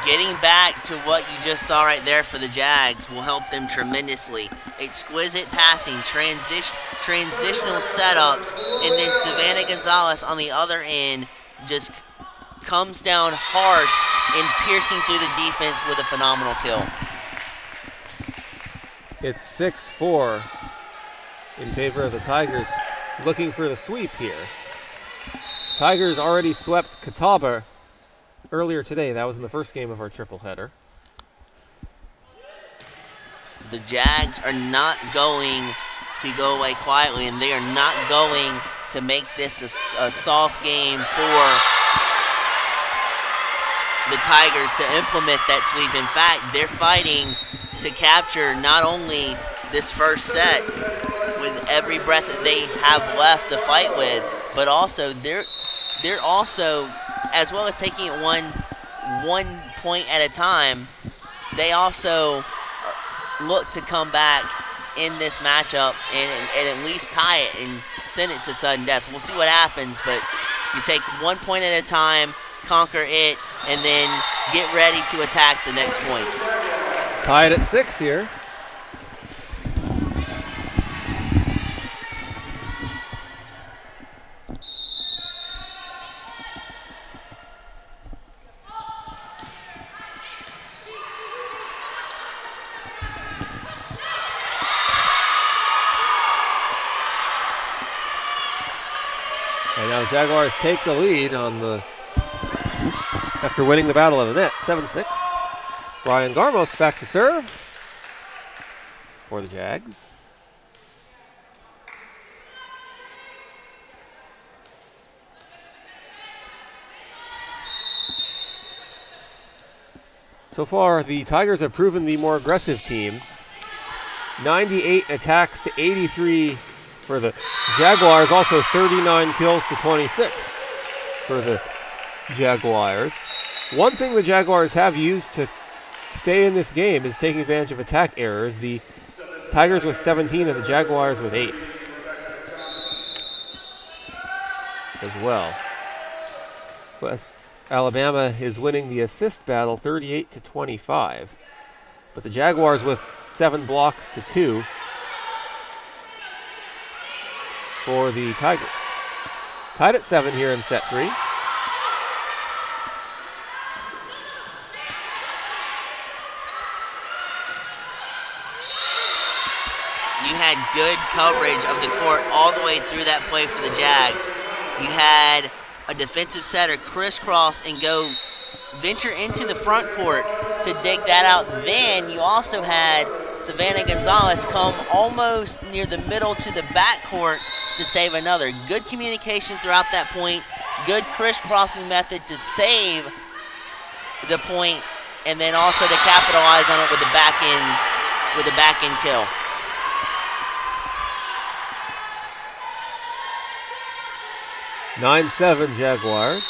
Getting back to what you just saw right there for the Jags will help them tremendously. Exquisite passing, transitional setups, and then Savannah Gonzalez on the other end just comes down harsh and piercing through the defense with a phenomenal kill. It's 6-4 in favor of the Tigers, looking for the sweep here. Tigers already swept Catawba earlier today. That was in the first game of our triple header. The Jags are not going to go away quietly, and they are not going to make this a soft game for the Tigers to implement that sweep. In fact, they're fighting to capture not only this first set with every breath that they have left to fight with, but also they're also, as well as taking it one point at a time, they also look to come back in this matchup and at least tie it and send it to sudden death. We'll see what happens, but you take 1 point at a time, conquer it, and then get ready to attack the next point. Tied at 6 here. And now the Jaguars take the lead after winning the battle of the net, 7-6. Ryan Garmos back to serve for the Jags. So far, the Tigers have proven the more aggressive team. 98 attacks to 83 for the Jaguars, also 39 kills to 26 for the Jaguars. One thing the Jaguars have used to stay in this game is taking advantage of attack errors. The Tigers with 17 and the Jaguars with 8 as well. West Alabama is winning the assist battle 38 to 25, but the Jaguars with 7 blocks to 2 for the Tigers. Tied at 7 here in set 3. You had good coverage of the court all the way through that play for the Jags. You had a defensive setter crisscross and go venture into the front court to dig that out. Then you also had Savannah Gonzalez come almost near the middle to the back court to save another. Good communication throughout that point. Good crisscrossing method to save the point, and then also to capitalize on it with the back end kill. (9-7) Jaguars.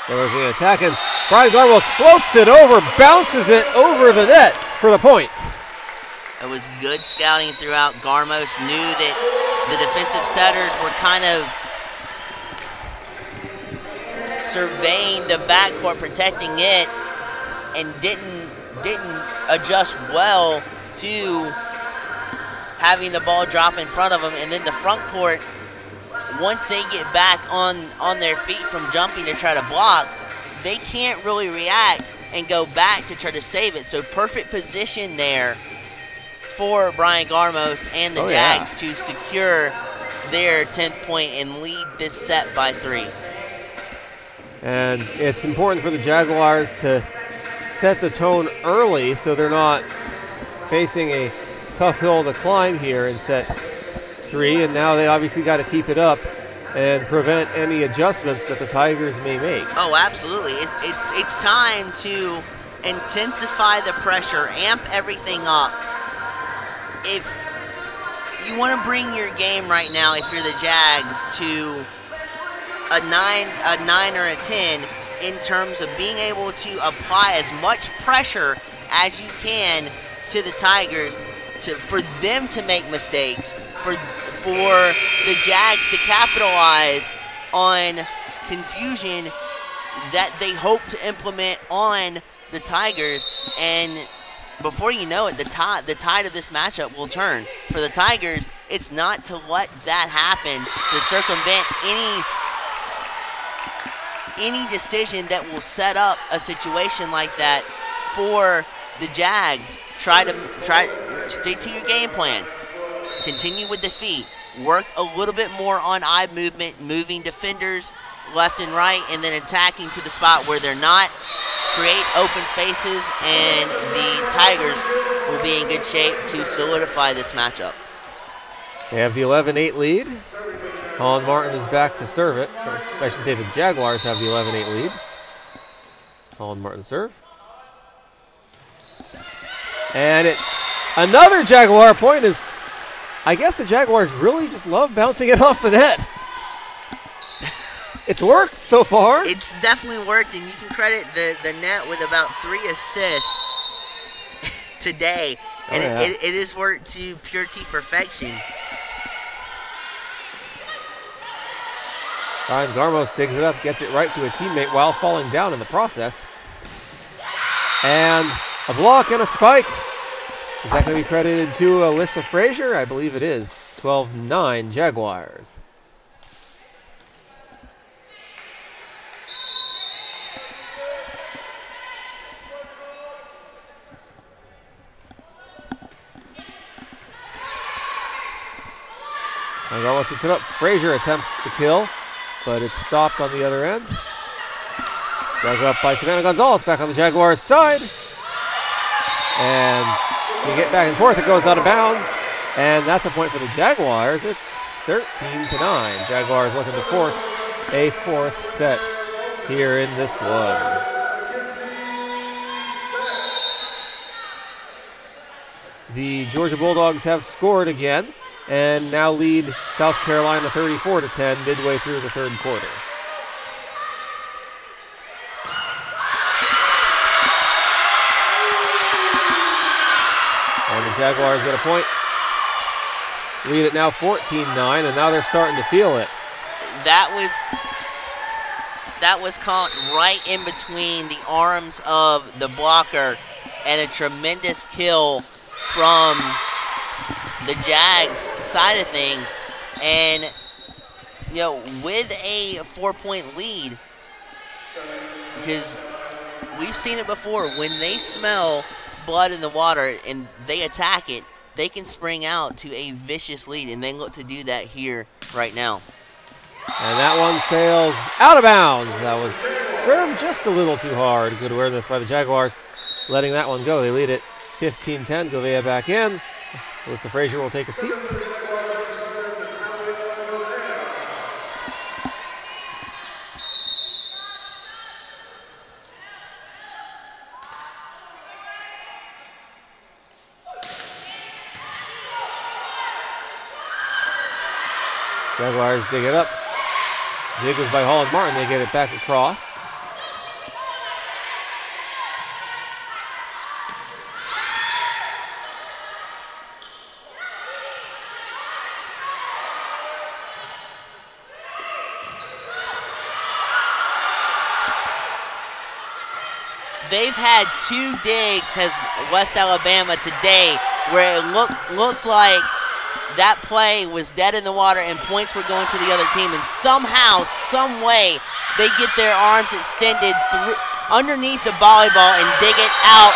There's the attack, and Brian Garmos floats it over, bounces it over the net for the point. It was good scouting throughout. Garmos knew that the defensive setters were kind of surveying the backcourt, protecting it, and didn't adjust well to having the ball drop in front of them. And then the front court, once they get back on their feet from jumping to try to block, they can't really react and go back to try to save it. So perfect position there for Brian Garmos and the Jags to secure their 10th point and lead this set by 3. And it's important for the Jaguars to set the tone early so they're not facing a tough hill to climb here in set 3, and now they obviously got to keep it up and prevent any adjustments that the Tigers may make. Oh, absolutely. It's time to intensify the pressure, amp everything up. If you want to bring your game right now, if you're the Jags, to a 9 or a 10 in terms of being able to apply as much pressure as you can to the Tigers for them to make mistakes, for the Jags to capitalize on confusion that they hope to implement on the Tigers, and before you know it, the tide of this matchup will turn. For the Tigers, it's not to let that happen, to circumvent any decision that will set up a situation like that for the Jags. Try stick to your game plan. Continue with the feet. Work a little bit more on eye movement, moving defenders left and right, and then attacking to the spot where they're not. Create open spaces, and the Tigers will be in good shape to solidify this matchup. They have the 11-8 lead. Holland Martin is back to serve it. Or I should say the Jaguars have the 11-8 lead. Holland Martin serve. And another Jaguar point is, I guess the Jaguars really just love bouncing it off the net. It's worked so far. It's definitely worked, and you can credit the net with about 3 assists today. And it is worked to pure T perfection. Ryan Garmos digs it up, gets it right to a teammate while falling down in the process. And a block and a spike. Is that going to be credited to Alyssa Frazier? I believe it is. 12-9 Jaguars. And Garmos hits it up. Frazier attempts the kill, but it's stopped on the other end. Dug up by Savannah Gonzalez, back on the Jaguars' side. And you get back and forth, it goes out of bounds. And that's a point for the Jaguars. It's 13-9. Jaguars looking to force a 4th set here in this one. The Georgia Bulldogs have scored again and now lead South Carolina 34-10 midway through the 3rd quarter. And the Jaguars get a point. Lead it now 14-9, and now they're starting to feel it. That was caught right in between the arms of the blocker, and a tremendous kill from the Jags side of things. And, you know, with a 4-point lead, because we've seen it before, when they smell blood in the water and they attack it, they can spring out to a vicious lead, and they look to do that here right now. And that one sails out of bounds. That was served just a little too hard. Good awareness by the Jaguars, letting that one go. They lead it 15-10. Govea back in. Alyssa Frazier will take a seat. Jaguars dig it up. Dig was by Holland Martin. They get it back across. They've had 2 digs, has West Alabama today, where it looked like that play was dead in the water and points were going to the other team, and somehow, some way, they get their arms extended through underneath the volleyball and dig it out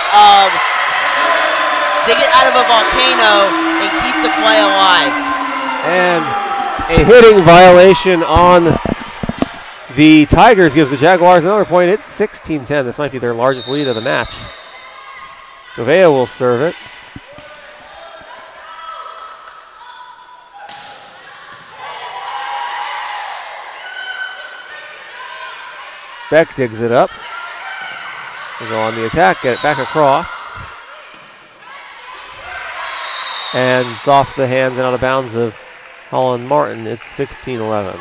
of a volcano and keep the play alive. And a hitting violation on the Tigers gives the Jaguars another point. It's 16-10. This might be their largest lead of the match. Govea will serve it. Beck digs it up. They go on the attack, get it back across. And it's off the hands and out of bounds of Holland Martin. It's 16-11.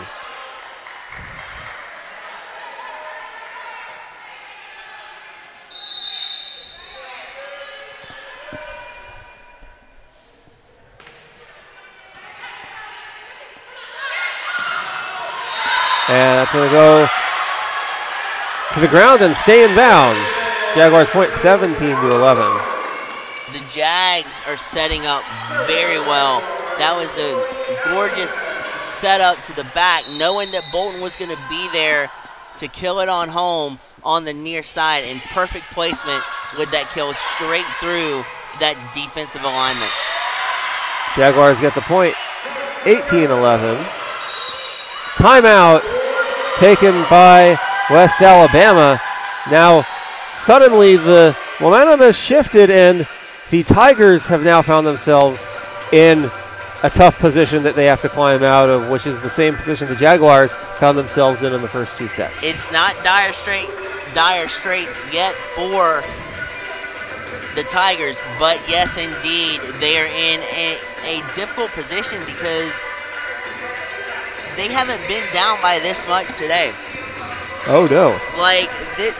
And that's going to go to the ground and stay in bounds. Jaguars point 17-11. The Jags are setting up very well. That was a gorgeous setup to the back, knowing that Bolton was going to be there to kill it on home on the near side, and perfect placement with that kill straight through that defensive alignment. Jaguars get the point, 18-11. Timeout taken by West Alabama. Now, suddenly the momentum has shifted, and the Tigers have now found themselves in a tough position that they have to climb out of, which is the same position the Jaguars found themselves in the first two sets. It's not dire straits yet for the Tigers, but yes, indeed, they are in a difficult position because they haven't been down by this much today. Oh no! Like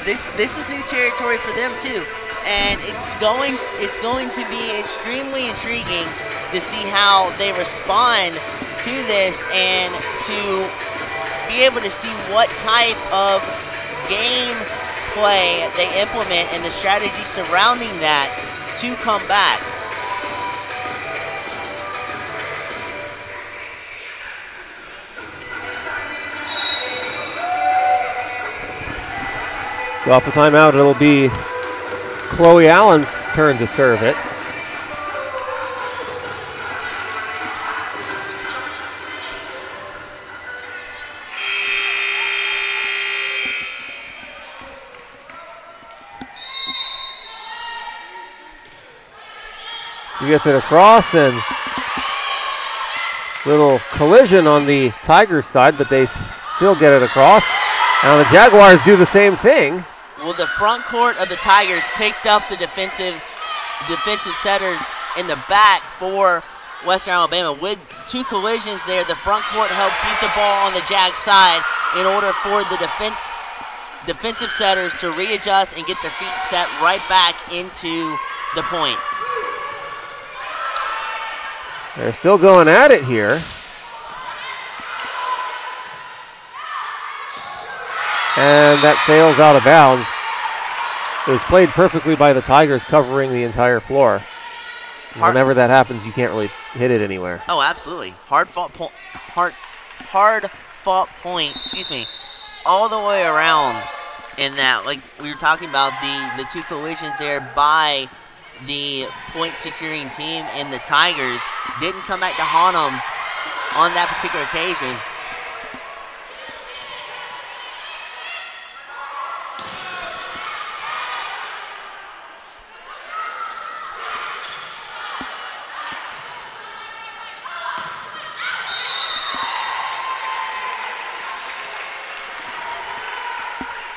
this is new territory for them too, and it's going to be extremely intriguing to see how they respond to this and to be able to see what type of game play they implement and the strategy surrounding that to come back. So off the timeout, it'll be Chloe Allen's turn to serve it. She gets it across, and little collision on the Tigers side, but they still get it across. Now the Jaguars do the same thing. Well, the front court of the Tigers picked up the defensive setters in the back for Western Alabama. With two collisions there, the front court helped keep the ball on the Jag side in order for the defensive setters to readjust and get their feet set right back into the point. They're still going at it here. And that sails out of bounds. It was played perfectly by the Tigers, covering the entire floor. Whenever that happens, you can't really hit it anywhere. Oh, absolutely. Hard fought point, excuse me, all the way around in that. Like we were talking about, the two collisions there by the point securing team, and the Tigers didn't come back to haunt them on that particular occasion.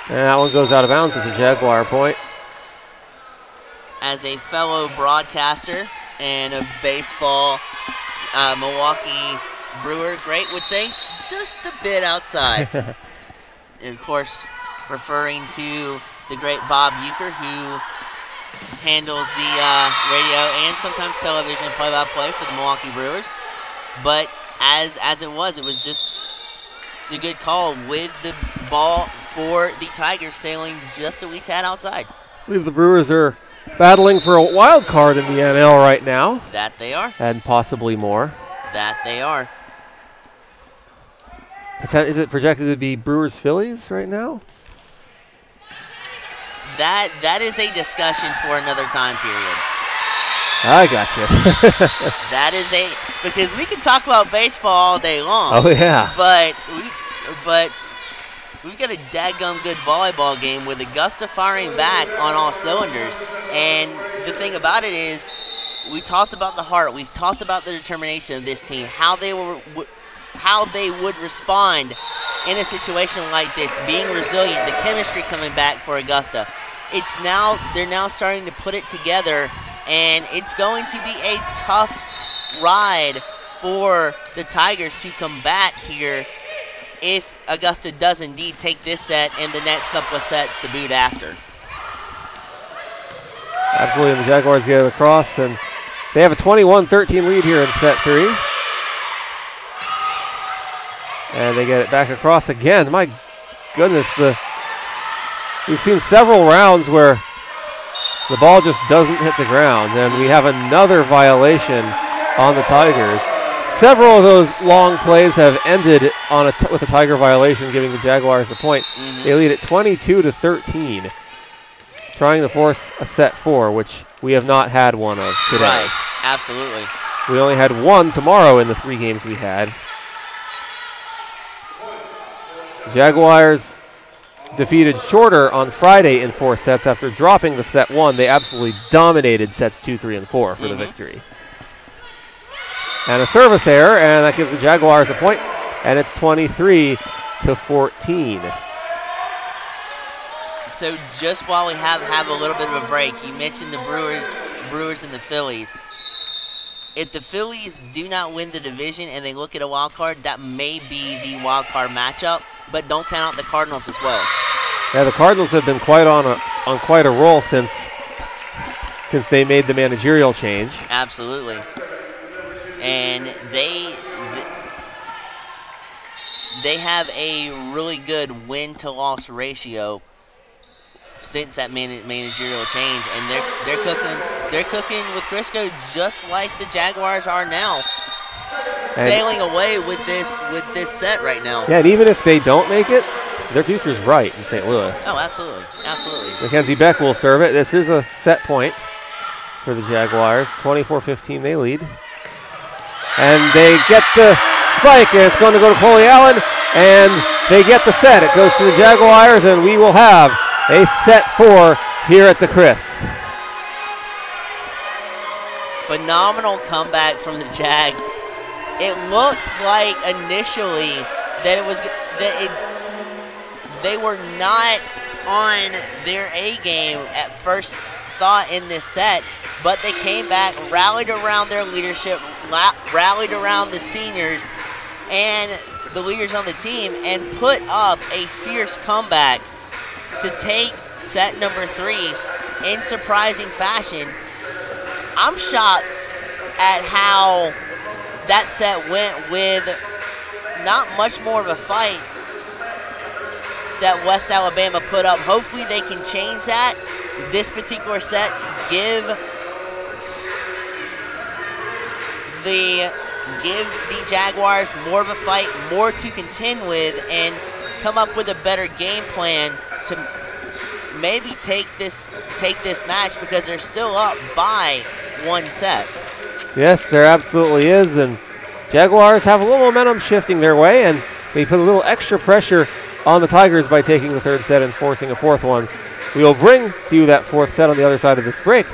And that one goes out of bounds. It's a Jaguar point. As a fellow broadcaster and a baseball Milwaukee Brewer great would say, just a bit outside. And of course, referring to the great Bob Euchre, who handles the radio and sometimes television play-by-play for the Milwaukee Brewers. But as it was just a good call with the ball for the Tigers sailing just a wee tad outside. I believe the Brewers are battling for a wild card in the NL right now. That they are. And possibly more. That they are. Is it projected to be Brewers-Phillies right now? That is a discussion for another time period. I gotcha. That is because we can talk about baseball all day long. Oh yeah. But we've got a dadgum good volleyball game with Augusta firing back on all cylinders. And the thing about it is, we talked about the heart. We've talked about the determination of this team, how they would respond in a situation like this, being resilient, the chemistry coming back for Augusta. They're now starting to put it together, and it's going to be a tough ride for the Tigers to combat here if Augusta does indeed take this set and the next couple of sets to boot after. Absolutely, and the Jaguars get it across, and they have a 21-13 lead here in set 3. And they get it back across again. My goodness, we've seen several rounds where the ball just doesn't hit the ground, and we have another violation on the Tigers. Several of those long plays have ended on with a Tiger violation, giving the Jaguars a point. They lead at 22-13, trying to force a set 4, which we have not had one of today. Right, absolutely. We only had one tomorrow in the 3 games we had. Jaguars defeated Shorter on Friday in 4 sets after dropping the set 1. They absolutely dominated sets 2, 3, and 4 for the victory. And a service error, and that gives the Jaguars a point, and it's 23-14. So just while we have a little bit of a break, you mentioned the Brewers and the Phillies. If the Phillies do not win the division and they look at a wild card, that may be the wild card matchup, but don't count out the Cardinals as well. Yeah, the Cardinals have been quite on quite a roll since they made the managerial change. Absolutely. And they have a really good win-to-loss ratio since that managerial change, and they're cooking with Crisco just like the Jaguars are now, sailing away with this set right now. Yeah, and even if they don't make it, their future's bright in St. Louis. Oh, absolutely, absolutely. Mackenzie Beck will serve it. This is a set point for the Jaguars. 24-15, they lead. And they get the spike, and it's going to go to Coley Allen, and they get the set. It goes to the Jaguars, and we will have a set 4 here at the Chris. Phenomenal comeback from the Jags. It looked like initially that they were not on their A game at first thought in this set, but they came back, rallied around their leadership, rallied around the seniors and the leaders on the team, and put up a fierce comeback to take set number 3 in surprising fashion. I'm shocked at how that set went with not much more of a fight that West Alabama put up. Hopefully they can change that. This particular set give the Jaguars more of a fight, more to contend with, and come up with a better game plan to maybe take this match, because they're still up by 1 set. Yes, there absolutely is, and Jaguars have a little momentum shifting their way, and they put a little extra pressure on the Tigers by taking the 3rd set and forcing a 4th one. We will bring to you that 4th set on the other side of this break.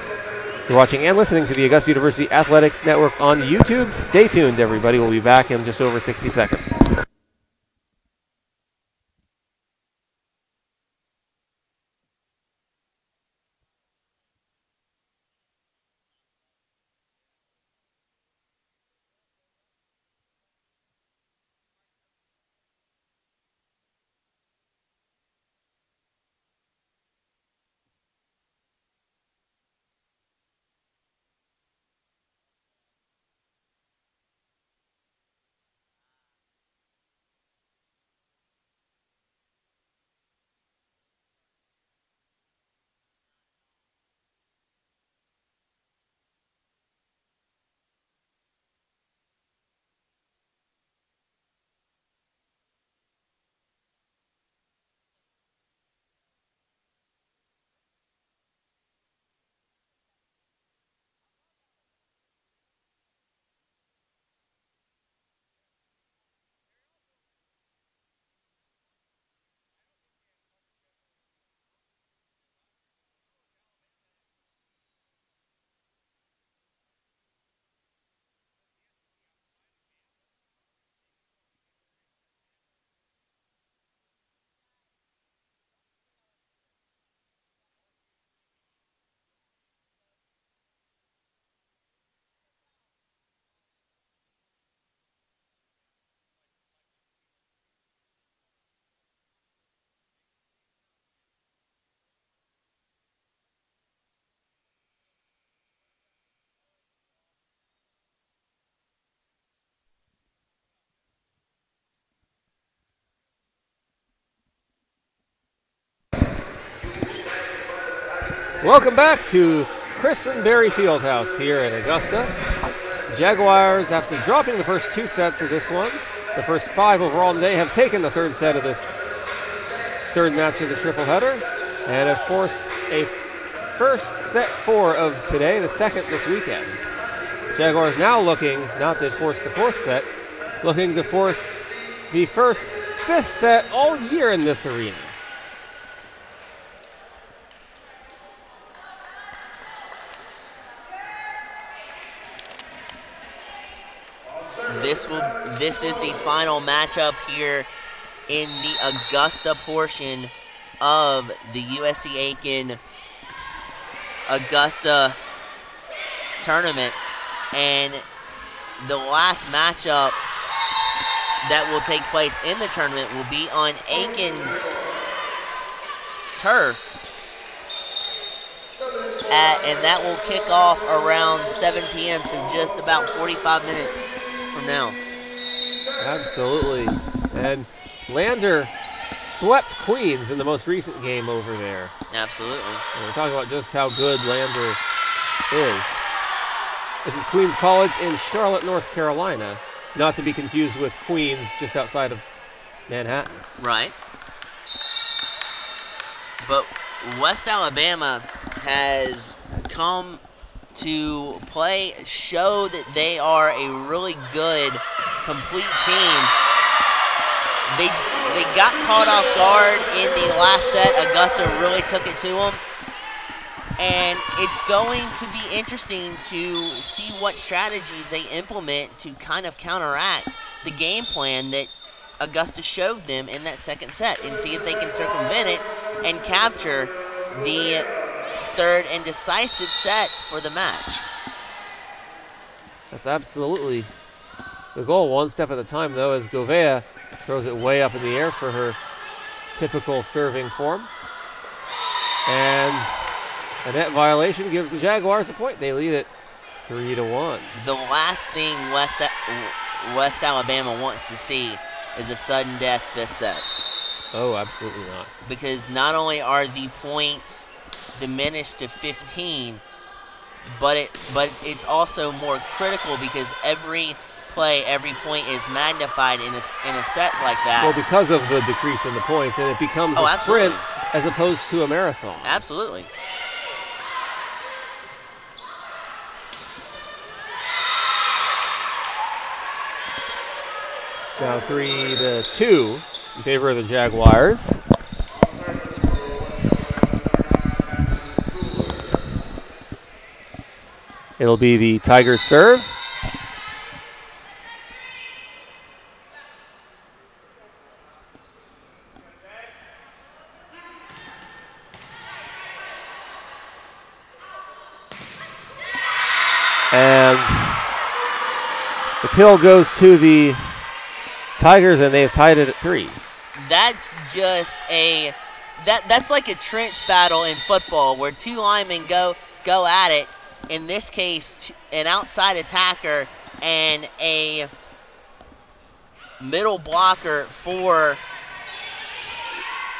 You're watching and listening to the Augusta University Athletics Network on YouTube. Stay tuned, everybody. We'll be back in just over 60 seconds. Welcome back to Chris and Barry Fieldhouse here in Augusta. Jaguars, after dropping the first 2 sets of this one, the first 5 overall today, have taken the 3rd set of this 3rd match of the triple header and have forced a first set 4 of today, the 2nd this weekend. Jaguars now looking, not that forced the 4th set, looking to force the first 5th set all year in this arena. This is the final matchup here in the Augusta portion of the USC Aiken Augusta tournament, and the last matchup that will take place in the tournament will be on Aiken's turf, and that will kick off around 7 p.m., so just about 45 minutes from now. Absolutely. And Lander swept Queens in the most recent game over there. Absolutely. And we're talking about just how good Lander is. This is Queens College in Charlotte, North Carolina, not to be confused with Queens just outside of Manhattan. Right. But West Alabama has come to play, show that they are a really good, complete team. They got caught off guard in the last set. Augusta really took it to them. And it's going to be interesting to see what strategies they implement to kind of counteract the game plan that Augusta showed them in that 2nd set, and see if they can circumvent it and capture the 3rd and decisive set for the match. That's absolutely the goal. One step at a time, though, as Govea throws it way up in the air for her typical serving form. And a net violation gives the Jaguars a point. They lead it 3-1. The last thing West Alabama wants to see is a sudden death 5th set. Oh, absolutely not. Because not only are the points diminished to 15, but it's also more critical because every play, every point is magnified in a set like that. Well, because of the decrease in the points, and it becomes a sprint as opposed to a marathon. Absolutely. It's now 3-2 in favor of the Jaguars. It'll be the Tigers serve. And the kill goes to the Tigers, and they've tied it at 3. That's just that's like a trench battle in football where 2 linemen go at it. In this case, an outside attacker and a middle blocker for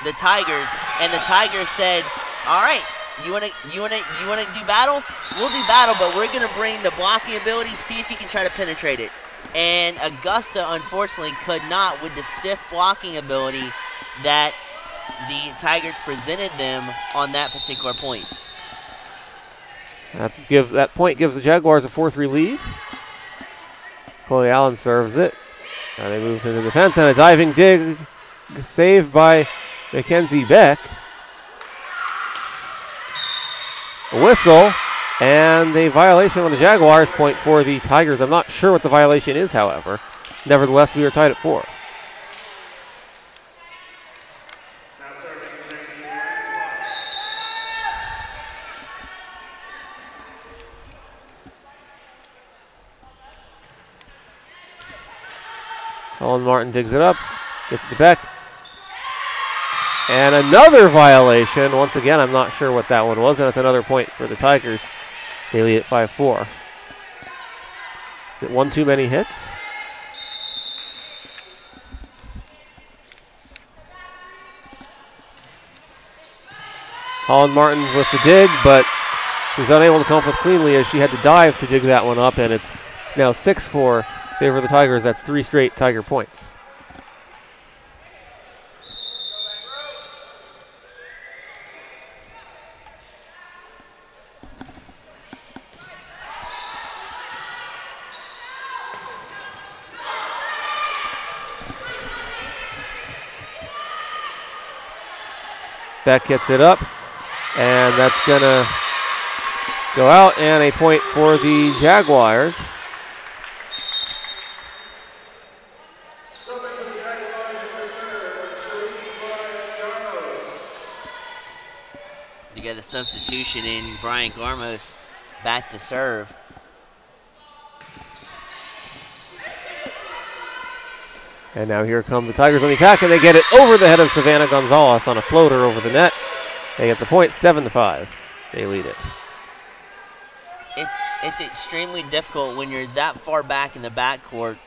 the Tigers, and the Tigers said, "All right, you wanna do battle? We'll do battle, but we're gonna bring the blocking ability. See if you can try to penetrate it." And Augusta, unfortunately, could not with the stiff blocking ability that the Tigers presented them on that particular point. That point gives the Jaguars a 4-3 lead. Coley Allen serves it. Now they move to the defense, and a diving dig saved by Mackenzie Beck. A whistle and a violation on the Jaguars, point for the Tigers. I'm not sure what the violation is, however. Nevertheless, we are tied at 4. Colin Martin digs it up, gets it to Beck. And another violation. Once again, I'm not sure what that one was, and it's another point for the Tigers. They lead at 5-4. Is it one too many hits? Holland Martin with the dig, but was unable to come up with cleanly as she had to dive to dig that one up, and it's now 6-4 favor of the Tigers. That's 3 straight Tiger points. Beck hits it up, and that's going to go out, and a point for the Jaguars. You get a substitution in Brian Garmos back to serve. And now here come the Tigers on the attack, and they get it over the head of Savannah Gonzalez on a floater over the net. They get the point, 7-5. They lead it. It's extremely difficult when you're that far back in the backcourt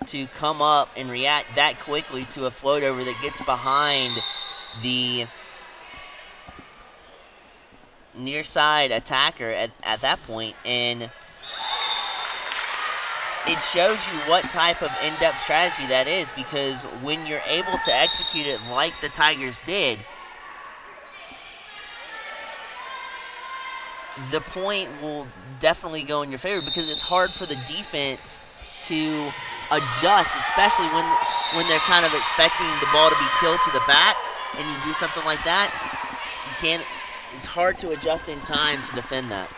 to come up and react that quickly to a float over that gets behind the near side attacker at that point. And it shows you what type of in-depth strategy that is, because when you're able to execute it like the Tigers did, the point will definitely go in your favor, because it's hard for the defense to adjust, especially when they're kind of expecting the ball to be killed to the back, and you do something like that. It's hard to adjust in time to defend that.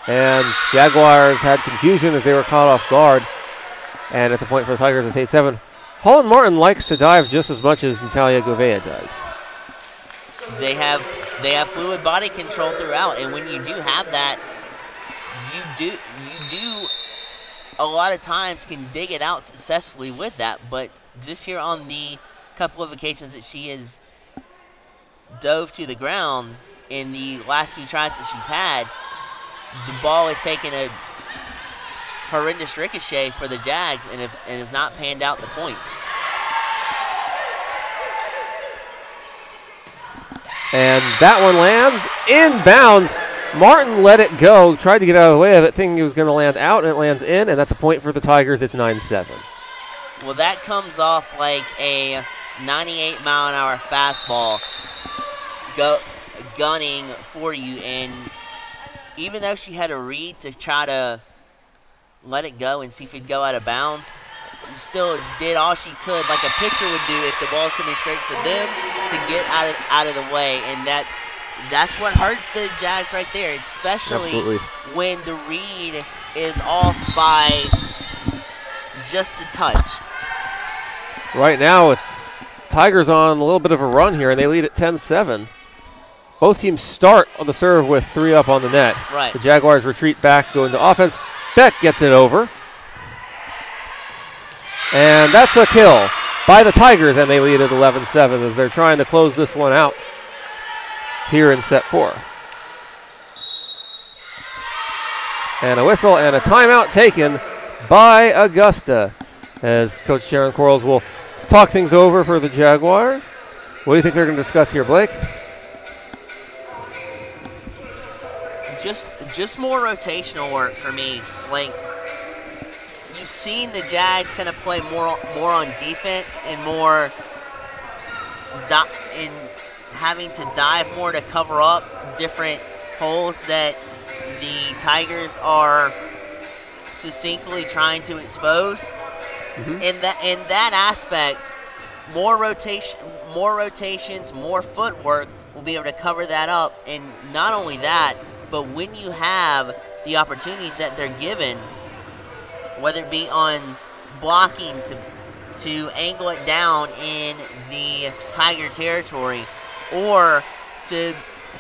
And Jaguars had confusion as they were caught off guard. And it's a point for the Tigers. It's 8-7. Holland Martin likes to dive just as much as Natalia Govea does. They have fluid body control throughout, and when you do have that, you do a lot of times can dig it out successfully with that. But just here on the couple of occasions that she has dove to the ground in the last few tries that she's had, the ball has taken a horrendous ricochet for the Jags and has not panned out the points. And that one lands inbounds. Martin let it go, tried to get out of the way of it, thinking it was going to land out, and it lands in, and that's a point for the Tigers. It's 9-7. Well, that comes off like a 98-mile-an-hour fastball gunning for you, and even though she had a read to try to let it go and see if it'd go out of bounds, still did all she could, like a pitcher would do if the ball's coming straight for them, to get out of the way. And that's what hurt the Jags right there, especially when the read is off by just a touch. Right now, it's Tigers on a little bit of a run here, and they lead at 10-7. Both teams start on the serve with 3 up on the net. Right. The Jaguars retreat back, go into offense. Beck gets it over. And that's a kill by the Tigers, and they lead at 11-7 as they're trying to close this one out here in set 4. And a whistle and a timeout taken by Augusta, as Coach Sharon Quarles will talk things over for the Jaguars. What do you think they're going to discuss here, Blake? Just more rotational work for me. Like, you've seen the Jags kind of play more on defense and more in having to dive more to cover up different holes that the Tigers are succinctly trying to expose. Mm-hmm. In that aspect, more rotations, more footwork will be able to cover that up. And not only that, but when you have the opportunities that they're given, whether it be on blocking to angle it down in the Tiger territory, or to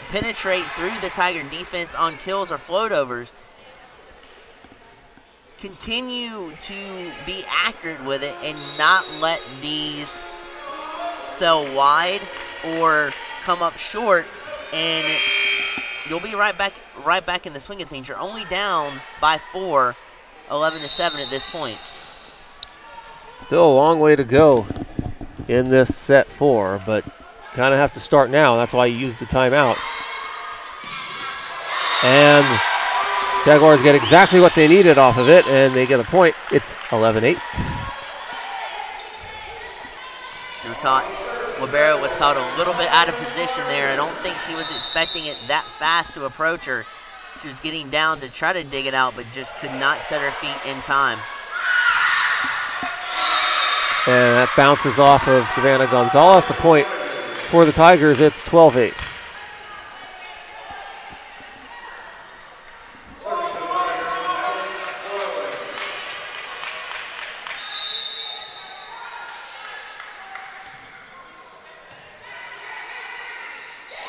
penetrate through the Tiger defense on kills or floatovers, continue to be accurate with it and not let these sell wide or come up short and you'll be right back in the swing of things. You're only down by 4, 11-7 at this point. Still a long way to go in this set 4, but kind of have to start now. That's why you use the timeout. And Jaguars get exactly what they needed off of it, and they get a point. It's 11-8. Libero was caught a little bit out of position there. I don't think she was expecting it that fast to approach her. She was getting down to try to dig it out, but just could not set her feet in time. And that bounces off of Savannah Gonzalez. A point for the Tigers. It's 12-8.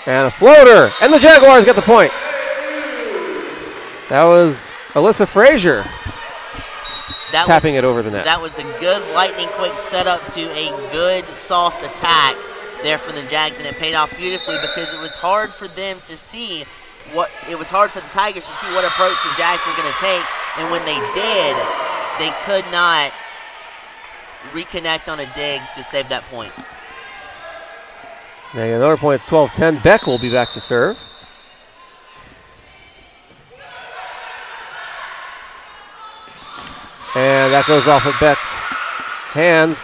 And a floater, and the Jaguars get the point. That was Alyssa Frazier tapping it over the net. That was a good lightning quick setup to a good soft attack there for the Jags, and it paid off beautifully because it was hard for them to see it was hard for the Tigers to see what approach the Jags were going to take, and when they did, they could not reconnect on a dig to save that point. Now another point, it's 12-10. Beck will be back to serve. And that goes off of Beck's hands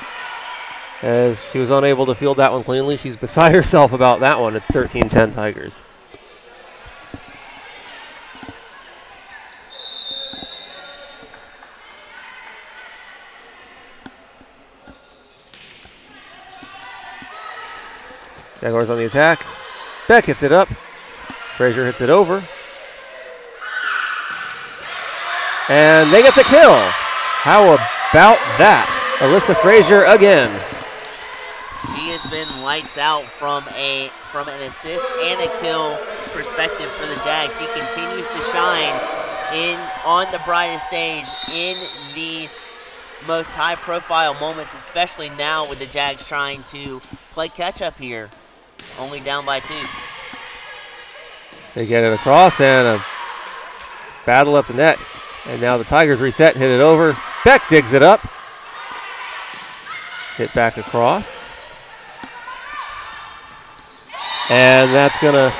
as she was unable to field that one cleanly. She's beside herself about that one. It's 13-10 Tigers. Jaguars on the attack. Beck hits it up. Frazier hits it over. And they get the kill. How about that? Alyssa Frazier again. She has been lights out from an assist and a kill perspective for the Jags. She continues to shine on the brightest stage in the most high-profile moments, especially now with the Jags trying to play catch-up here. Only down by 2. They get it across and a battle at the net. And now the Tigers reset, hit it over. Beck digs it up. Hit back across. And that's going to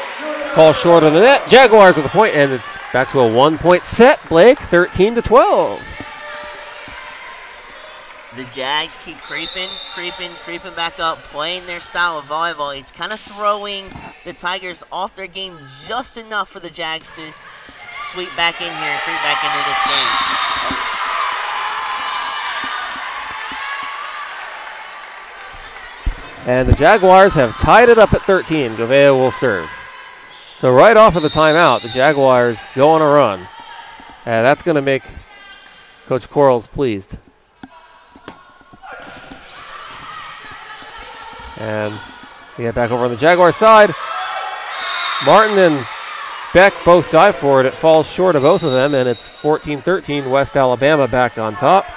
fall short of the net. Jaguars with the point, and it's back to a 1-point set, Blake, 13-12. The Jags keep creeping back up, playing their style of volleyball. It's kind of throwing the Tigers off their game just enough for the Jags to sweep back in here and creep back into this game. And the Jaguars have tied it up at 13. Govea will serve. So right off of the timeout, the Jaguars go on a run. And that's going to make Coach Quarles pleased. And we get back over on the Jaguar side. Martin and Beck both dive for it. It falls short of both of them, and it's 14-13, West Alabama back on top.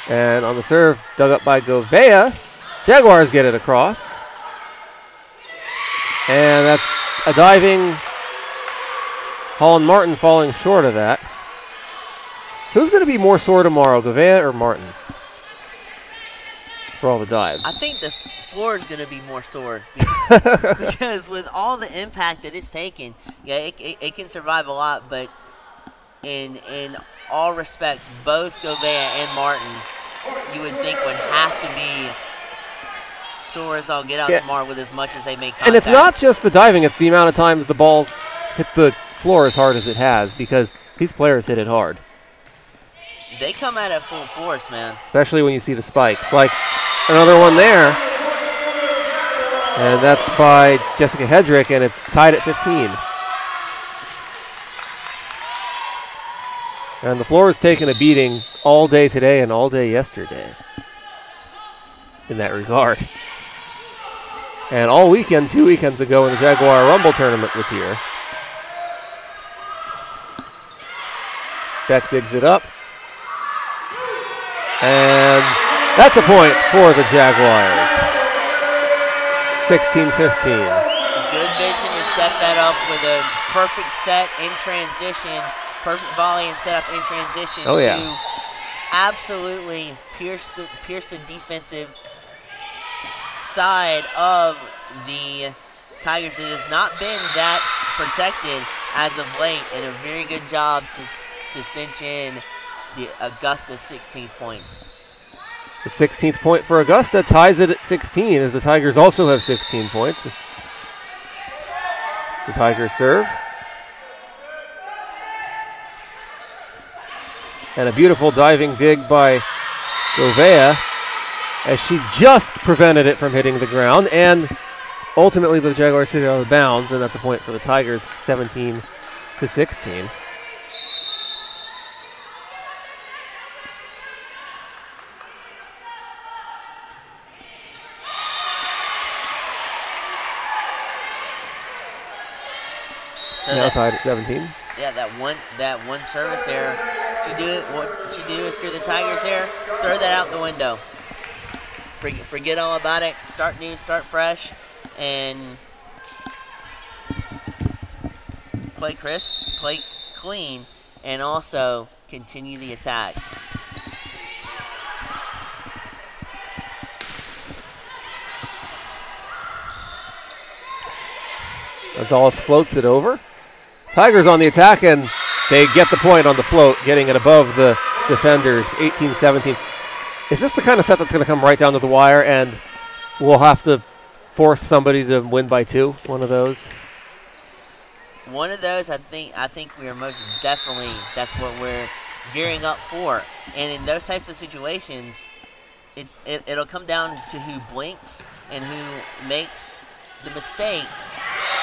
And on the serve, dug up by Govea. Jaguars get it across. And that's a diving Holland Martin falling short of that. Who's going to be more sore tomorrow, Govea or Martin? For all the dives. I think the floor is going to be more sore because with all the impact that it's taken, yeah, it can survive a lot, but in all respects, both Govea and Martin, you would think would have to be sore as I'll get out tomorrow with as much as they make contact. And it's not just the diving, it's the amount of times the balls hit the floor as hard as it has, because these players hit it hard. They come at it full force, man. Especially when you see the spikes. Like another one there. And that's by Jessica Hedrick, and it's tied at 15. And the floor has taken a beating all day today and all day yesterday in that regard. And all weekend, 2 weekends ago, when the Jaguar Rumble tournament was here. Beck digs it up. And that's a point for the Jaguars. 16-15. Good vision to set that up with a perfect set in transition, perfect volley and set up in transition to absolutely pierce the defensive side of the Tigers. It has not been that protected as of late, and a very good job to cinch in the Augusta 16th point. The 16th point for Augusta ties it at 16, as the Tigers also have 16 points. It's the Tigers serve. And a beautiful diving dig by Govea, as she just prevented it from hitting the ground. And ultimately the Jaguars hit it out of bounds, and that's a point for the Tigers, 17-16. So now tied at 17. Yeah, that one service error. What you do if you're the Tigers there? Throw that out the window. Forget all about it. Start new, start fresh, and play crisp, play clean, and also continue the attack. Gonzalez floats it over. Tigers on the attack, and they get the point on the float, getting it above the defenders, 18-17. Is this the kind of set that's going to come right down to the wire, and we'll have to force somebody to win by 2? One of those? One of those, I think we are most definitely, that's what we're gearing up for. And in those types of situations, it'll come down to who blinks and who makes the mistake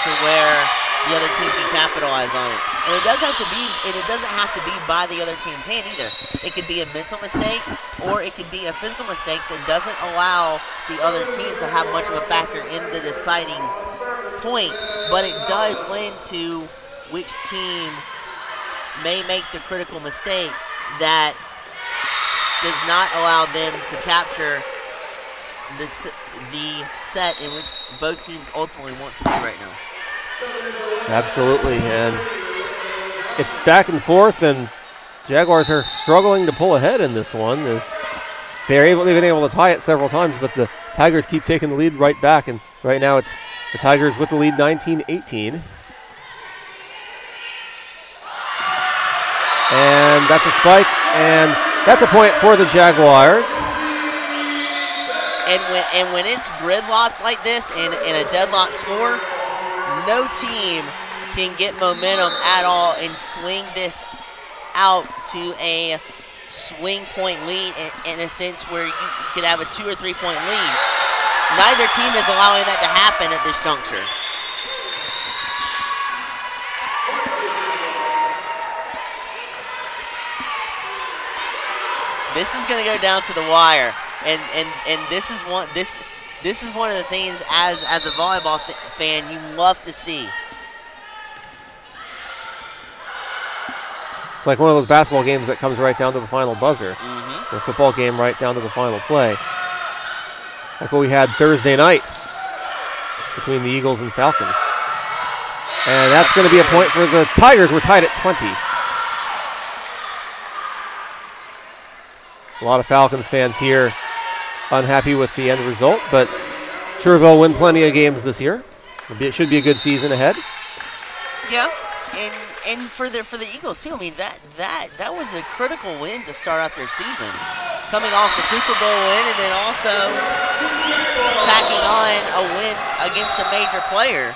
to where the other team can capitalize on it. And it doesn't have to be by the other team's hand either. It could be a mental mistake, or it could be a physical mistake that doesn't allow the other team to have much of a factor in the deciding point, but it does lend to which team may make the critical mistake that does not allow them to capture the set in which both teams ultimately want to be right now. Absolutely, and it's back and forth, and Jaguars are struggling to pull ahead in this one. They've been able to tie it several times, but the Tigers keep taking the lead right back, and right now it's the Tigers with the lead, 19-18. And that's a spike, and that's a point for the Jaguars. And when it's gridlocked like this in a deadlock score, no team can get momentum at all and swing this out to a swing point lead in a sense where you could have a 2 or 3 point lead. Neither team is allowing that to happen at this juncture. This is going to go down to the wire, and this is one of the things as a volleyball fan you love to see. It's like one of those basketball games that comes right down to the final buzzer. Or a football game right down to the final play. Like what we had Thursday night between the Eagles and Falcons. And that's going to be a point for the Tigers. We're tied at 20. A lot of Falcons fans here unhappy with the end result, but sure they'll win plenty of games this year. It should be a good season ahead. Yeah, and for the Eagles too. I mean that was a critical win to start out their season, coming off a Super Bowl win and then also tacking on a win against a major player.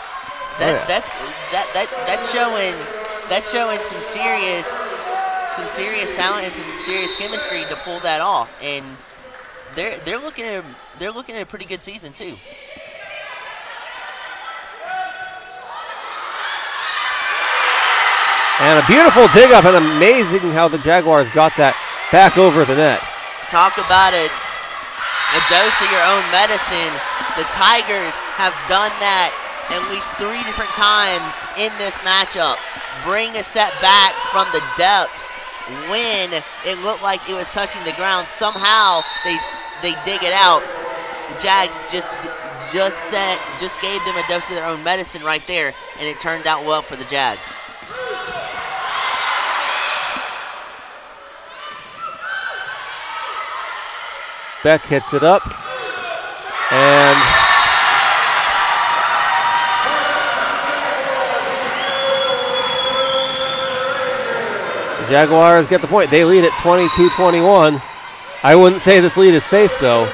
That's showing some serious talent and some serious chemistry to pull that off, and they're looking at a pretty good season too. And a beautiful dig up, and amazing how the Jaguars got that back over the net. Talk about a A dose of your own medicine. The Tigers have done that at least 3 different times in this matchup. Bring a set back from the depths when it looked like it was touching the ground. Somehow they dig it out. The Jags just gave them a dose of their own medicine right there, and it turned out well for the Jags. Beck hits it up, and the Jaguars get the point. They lead at 22-21. I wouldn't say this lead is safe, though.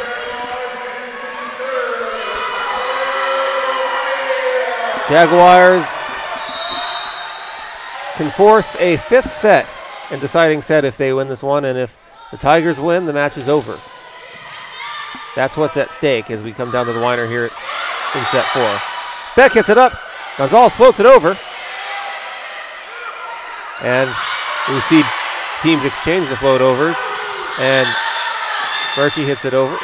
Jaguars can force a 5th set and deciding set if they win this one, and if the Tigers win, the match is over. That's what's at stake as we come down to the Weiner here in set 4. Beck hits it up. Gonzalez floats it over. And we see teams exchange the float overs. And Murchie hits it over.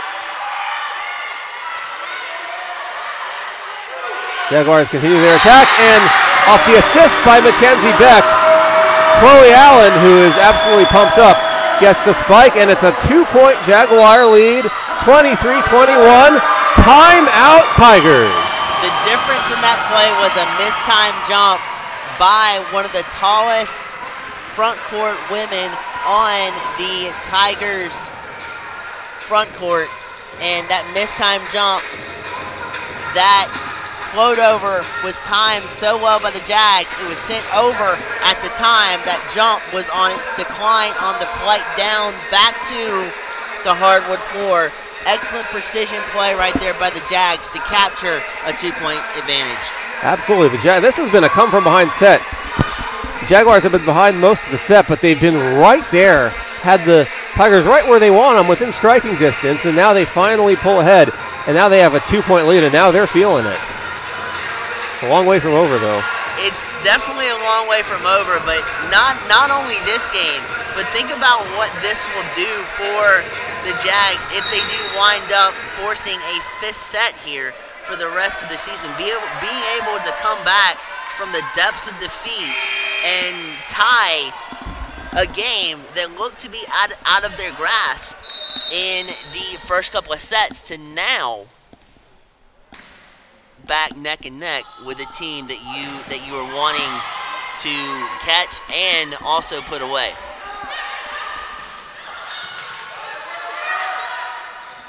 Jaguars continue their attack, and off the assist by Mackenzie Beck, Chloe Allen, who is absolutely pumped up, gets the spike, and it's a 2-point Jaguar lead, 23-21. Timeout, Tigers. The difference in that play was a mistimed jump by one of the tallest front court women on the Tigers front court, and that mistimed jump, that float over was timed so well by the Jags, it was sent over at the time. That jump was on its decline on the flight down back to the hardwood floor. Excellent precision play right there by the Jags to capture a 2-point advantage. Absolutely. This has been a come-from-behind set. The Jaguars have been behind most of the set, but they've been right there, had the Tigers right where they want them, within striking distance, and now they finally pull ahead, and now they have a 2-point lead, and now they're feeling it. It's a long way from over, though. It's definitely a long way from over, but not only this game, but think about what this will do for the Jags if they do wind up forcing a 5th set here for the rest of the season. Being able to come back from the depths of defeat and tie a game that looked to be out of their grasp in the first couple of sets to now back neck and neck with a team that you were wanting to catch and also put away.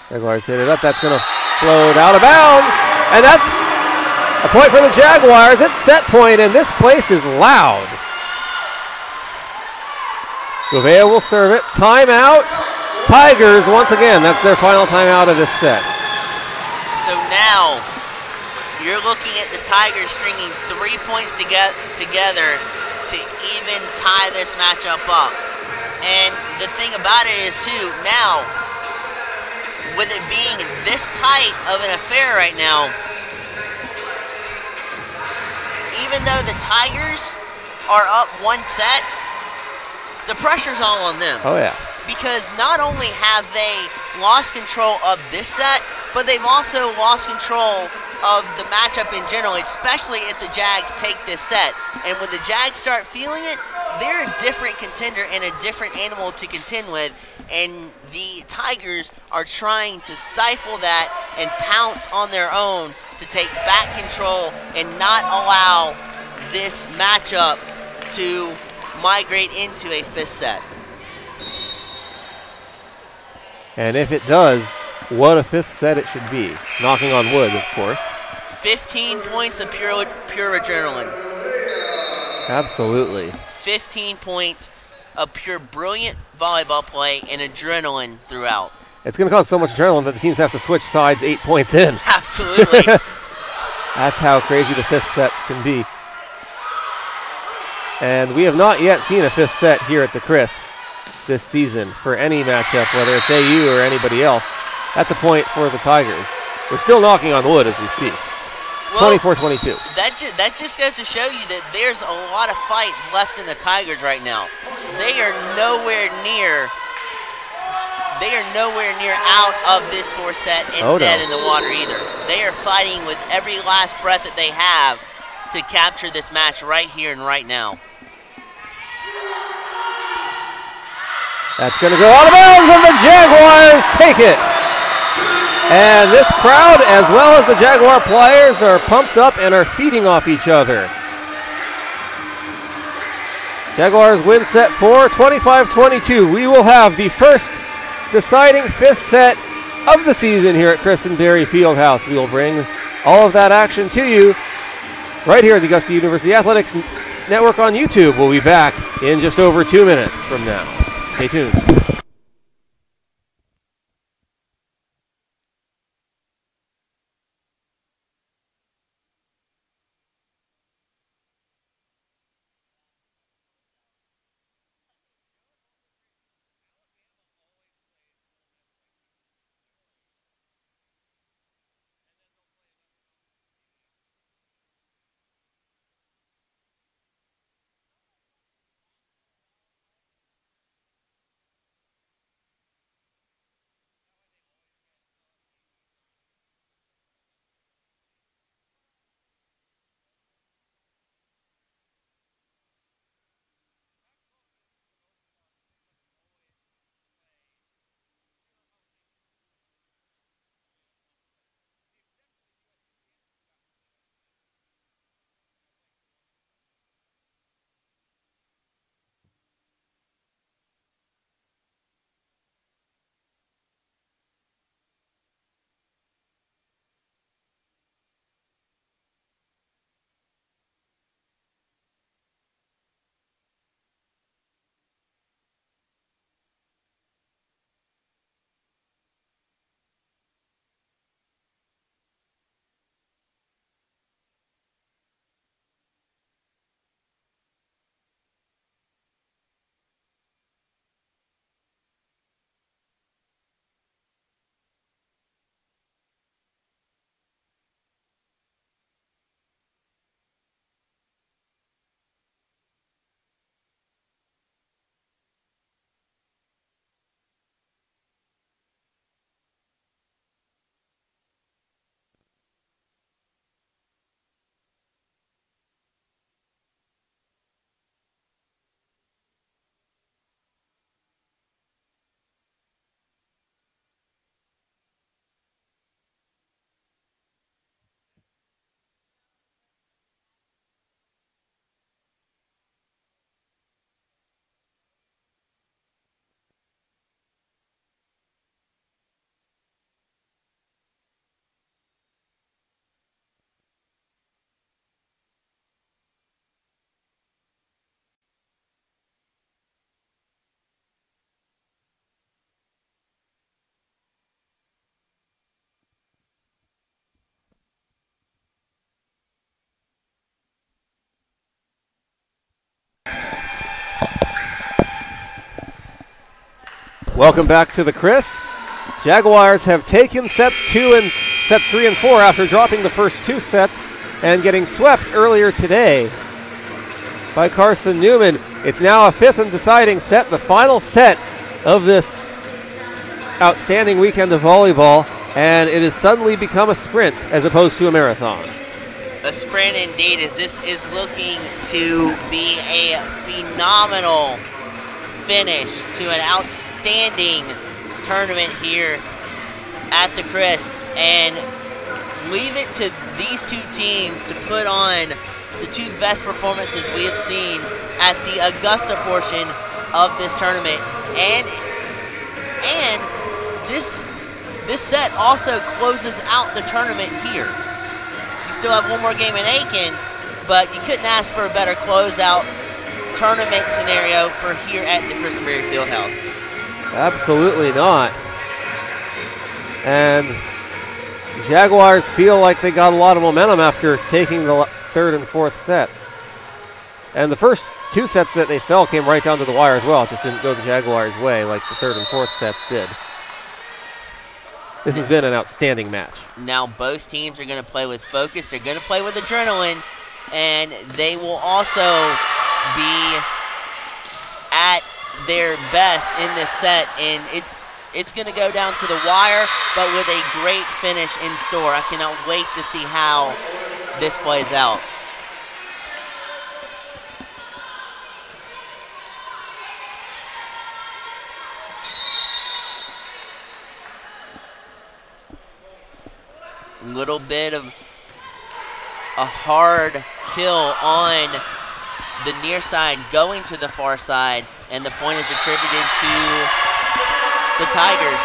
Jaguars hit it up. That's going to float out of bounds, and that's a point for the Jaguars. It's set point, and this place is loud. Gouveia will serve it. Timeout. Tigers once again. That's their final timeout of this set. So now you're looking at the Tigers stringing 3 points together to even tie this matchup up. And the thing about it is, too, now, with it being this tight of an affair right now, even though the Tigers are up 1 set, the pressure's all on them. Oh, yeah. Because not only have they lost control of this set, but they've also lost control of the matchup in general, especially if the Jags take this set. And when the Jags start feeling it, they're a different contender and a different animal to contend with. And the Tigers are trying to stifle that and pounce on their own to take back control and not allow this matchup to migrate into a 5th set. And if it does, what a 5th set it should be. Knocking on wood, of course. 15 points of pure adrenaline. Absolutely. 15 points of pure brilliant volleyball play and adrenaline throughout. It's going to cause so much adrenaline that the teams have to switch sides 8 points in. Absolutely. That's how crazy the 5th sets can be. And we have not yet seen a 5th set here at the Chris this season for any matchup, whether it's AU or anybody else. That's a point for the Tigers. We're still knocking on wood as we speak. Well, 24-22. That just goes to show you that there's a lot of fight left in the Tigers right now. They are nowhere near they are nowhere near out of this fourth set and dead in the water either. They are fighting with every last breath that they have to capture this match right here and right now. That's going to go out of bounds, and the Jaguars take it. And this crowd, as well as the Jaguar players, are pumped up and are feeding off each other. Jaguars win set 4, 25-22. We will have the first deciding fifth set of the season here at Chris and Berry Fieldhouse. We will bring all of that action to you right here at the Augusta University Athletics Network on YouTube. We'll be back in just over 2 minutes from now. Stay tuned. Welcome back to the Chris. Jaguars have taken sets 3 and 4 after dropping the first 2 sets and getting swept earlier today by Carson Newman. It's now a fifth and deciding set, the final set of this outstanding weekend of volleyball, and it has suddenly become a sprint as opposed to a marathon. A sprint indeed, as this is looking to be a phenomenal finish to an outstanding tournament here at the Chris, and leave it to these two teams to put on the 2 best performances we have seen at the Augusta portion of this tournament. And this set also closes out the tournament here. You still have one more game in Aiken, but you couldn't ask for a better closeout tournament scenario for here at the Chris and Berry Fieldhouse. Absolutely not. And the Jaguars feel like they got a lot of momentum after taking the third and fourth sets. And the first 2 sets that they fell came right down to the wire as well. It just didn't go the Jaguars' way like the third and fourth sets did. This has been an outstanding match. Now both teams are going to play with focus. They're going to play with adrenaline, and they will also be at their best in this set. And it's it's going to go down to the wire, but with a great finish in store. I cannot wait to see how this plays out. A little bit of a hard kill on the near side going to the far side, and the point is attributed to the Tigers.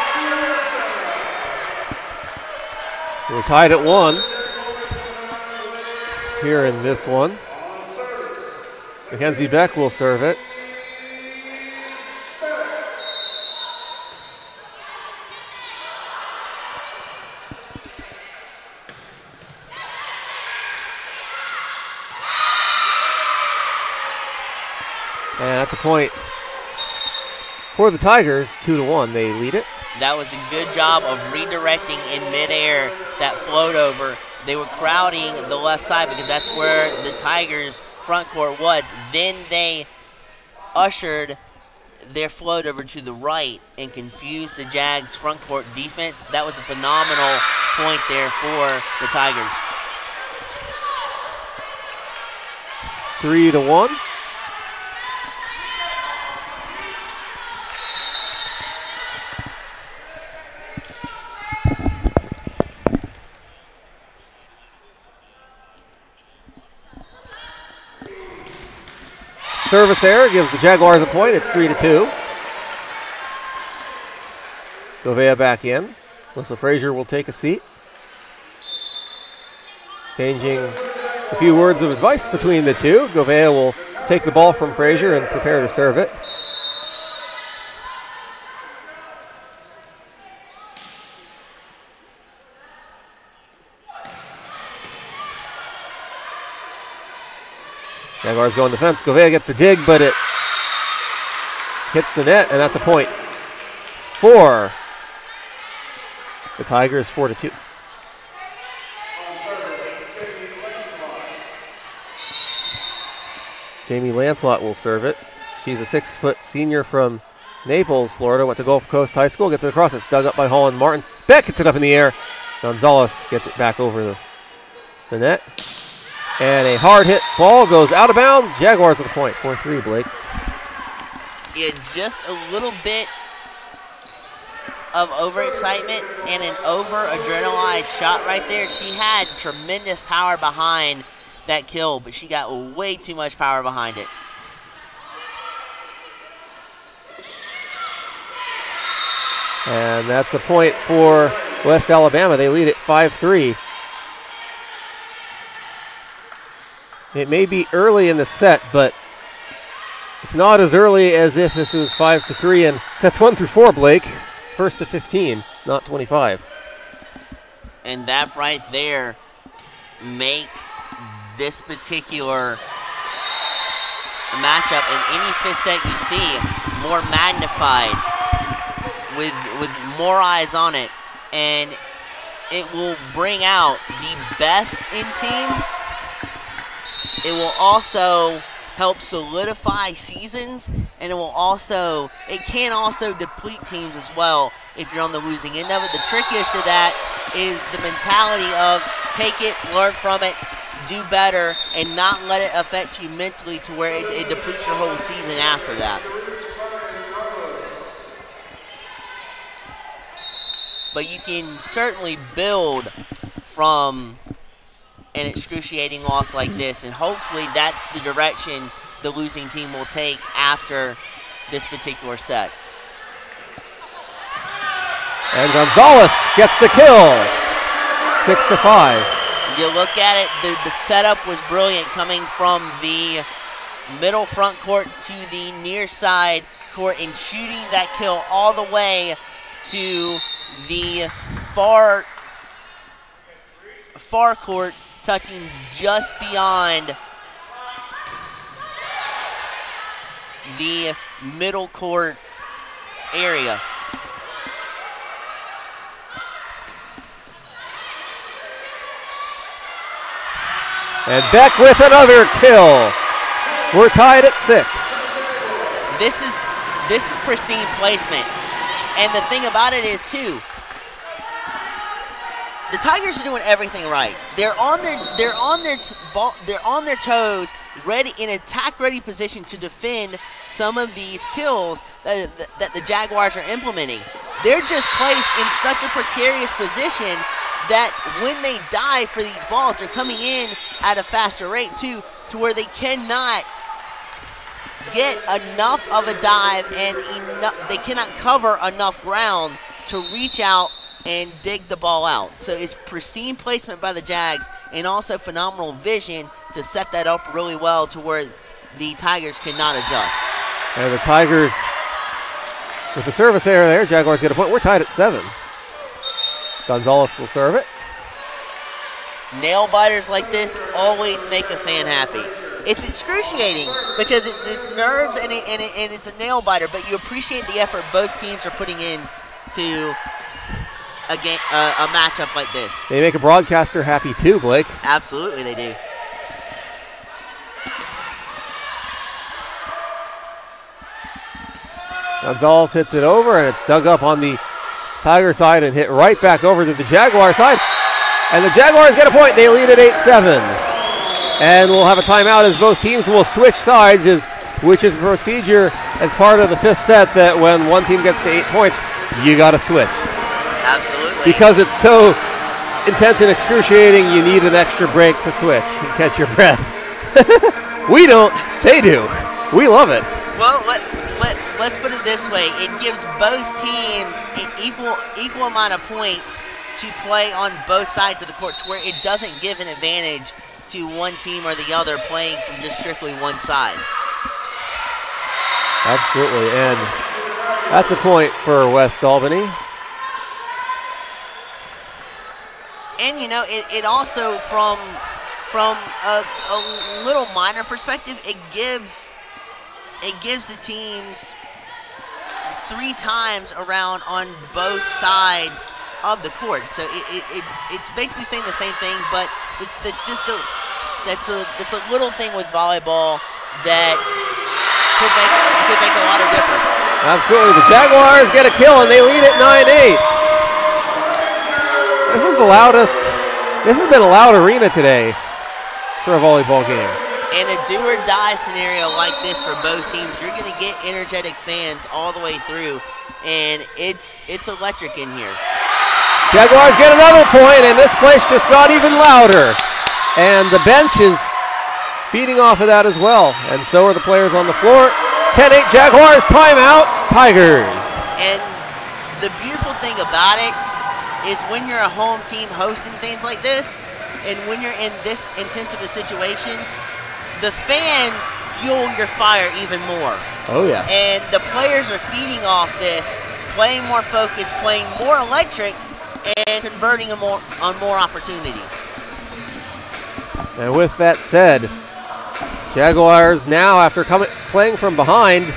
We're tied at 1 here in this one. Mackenzie Beck will serve it. And that's a point for the Tigers, 2-1. They lead it. That was a good job of redirecting in midair that float over. They were crowding the left side because that's where the Tigers' front court was. Then they ushered their float over to the right and confused the Jags' front court defense. That was a phenomenal point there for the Tigers. 3-1. Service error gives the Jaguars a point. It's 3-2. Govea back in. Melissa Frazier will take a seat. Changing a few words of advice between the two. Govea will take the ball from Frazier and prepare to serve it. Jaguars go in defense. Govea gets the dig, but it hits the net, and that's a point for the Tigers, 4-2. Jamie Lancelot will serve it. She's a 6-foot senior from Naples, Florida. Went to Gulf Coast High School. Gets it across. It's dug up by Holland Martin. Beck gets it up in the air. Gonzalez gets it back over the net. And a hard hit ball goes out of bounds. Jaguars with a point, 4-3, Blake. Yeah, just a little bit of overexcitement and an over-adrenalized shot right there. She had tremendous power behind that kill, but she got way too much power behind it. And that's a point for West Alabama. They lead at 5-3. It may be early in the set, but it's not as early as if this was 5-3. And sets 1 through 4, Blake. First to 15, not 25. And that right there makes this particular matchup and any fifth set you see more magnified with more eyes on it. And it will bring out the best in teams. It will also help solidify seasons, and it can also deplete teams as well if you're on the losing end of it. The trickiest of that is the mentality of take it, learn from it, do better, and not let it affect you mentally to where it depletes your whole season after that. But you can certainly build from an excruciating loss like this, and hopefully that's the direction the losing team will take after this particular set. And Gonzalez gets the kill, 6-5. You look at it, the setup was brilliant, coming from the middle front court to the near side court and shooting that kill all the way to the far court, touching just beyond the middle court area. And Beck with another kill. We're tied at 6. This is pristine placement. And the thing about it is, too, the Tigers are doing everything right. They're on their toes, ready in attack-ready position to defend some of these kills that the Jaguars are implementing. They're just placed in such a precarious position that when they dive for these balls, they're coming in at a faster rate too, to where they cannot get enough of a dive and they cannot cover enough ground to reach out and dig the ball out. So it's pristine placement by the Jags and also phenomenal vision to set that up really well to where the Tigers cannot adjust. And the Tigers, with the service error there, Jaguars get a point. We're tied at 7. Gonzalez will serve it. Nail biters like this always make a fan happy. It's excruciating because it's just nerves and it's a nail biter, but you appreciate the effort both teams are putting in to a matchup like this. They make a broadcaster happy too, Blake. Absolutely they do. Gonzalez hits it over, and it's dug up on the Tiger side and hit right back over to the Jaguar side. And the Jaguars get a point. They lead at 8-7. And we'll have a timeout as both teams will switch sides, which is a procedure as part of the 5th set that when one team gets to 8 points, you got to switch. Absolutely. Because it's so intense and excruciating, you need an extra break to switch and catch your breath. We don't. They do. We love it. Well, let's put it this way. It gives both teams an equal amount of points to play on both sides of the court, to where it doesn't give an advantage to one team or the other playing from just strictly one side. Absolutely, and that's a point for West Albany. And you know, it also from a little minor perspective, it gives the teams 3 times around on both sides of the court. So it's basically saying the same thing, but that's a little thing with volleyball that could make a lot of difference. Absolutely. The Jaguars get a kill and they lead at 9-8. This is the loudest. This has been a loud arena today for a volleyball game. In a do-or-die scenario like this for both teams, you're going to get energetic fans all the way through, and it's electric in here. Jaguars get another point, and this place just got even louder. And the bench is feeding off of that as well, and so are the players on the floor. 10-8 Jaguars, timeout, Tigers. And the beautiful thing about it is when you're a home team hosting things like this, and when you're in this intensive a situation, the fans fuel your fire even more. Oh, yeah. And the players are feeding off this, playing more focused, playing more electric, and converting on more opportunities. And with that said, Jaguars now, after playing from behind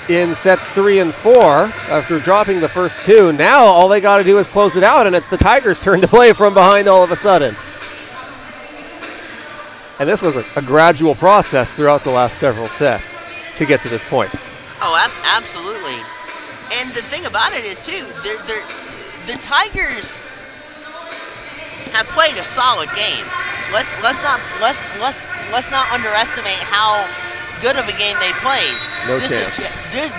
in sets 3 and 4, after dropping the first 2, now all they got to do is close it out, and it's the Tigers' turn to play from behind all of a sudden. And this was a gradual process throughout the last several sets to get to this point. Oh, absolutely. And the thing about it is, too, the Tigers have played a solid game. Let's not underestimate how good of a game they played. No chance.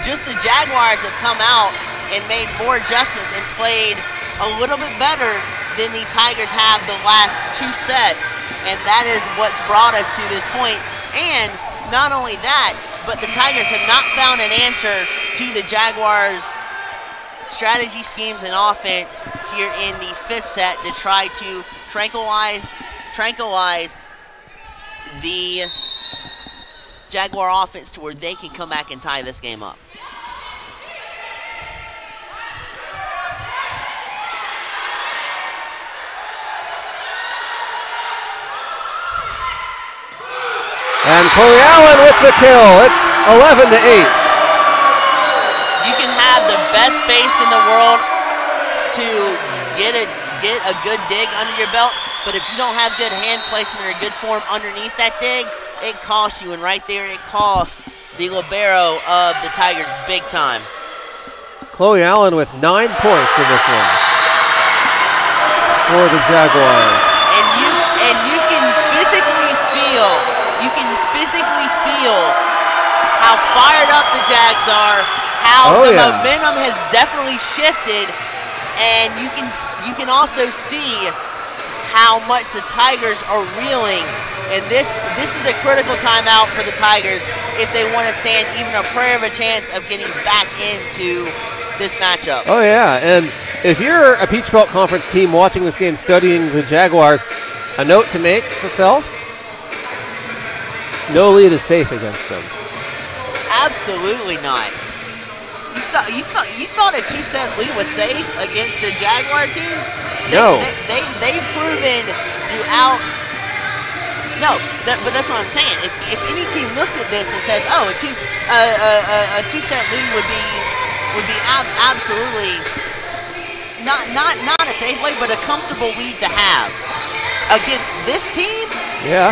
Just the Jaguars have come out and made more adjustments and played a little bit better than the Tigers have the last 2 sets, and that is what's brought us to this point. And not only that, but the Tigers have not found an answer to the Jaguars' strategy, schemes, and offense here in the 5th set to try to tranquilize the Jaguar offense to where they can come back and tie this game up. And Chloe Allen with the kill. It's 11-8. You can have the best base in the world to get a good dig under your belt, but if you don't have good hand placement or good form underneath that dig, it costs you, and right there it costs the libero of the Tigers big time. Chloe Allen with 9 points in this one for the Jaguars. And you can physically feel how fired up the Jags are, how the momentum has definitely shifted, and you can also see how much the Tigers are reeling. And this is a critical timeout for the Tigers if they want to stand even a prayer of a chance of getting back into this matchup. Oh yeah, and if you're a Peach Belt Conference team watching this game, studying the Jaguars, a note to make to self: no lead is safe against them. Absolutely not. You thought a 2-set lead was safe against a Jaguar team? No. They've proven throughout. No, but that's what I'm saying. If any team looks at this and says, "Oh, a 2-set lead would be absolutely not a safe way, but a comfortable lead to have," against this team,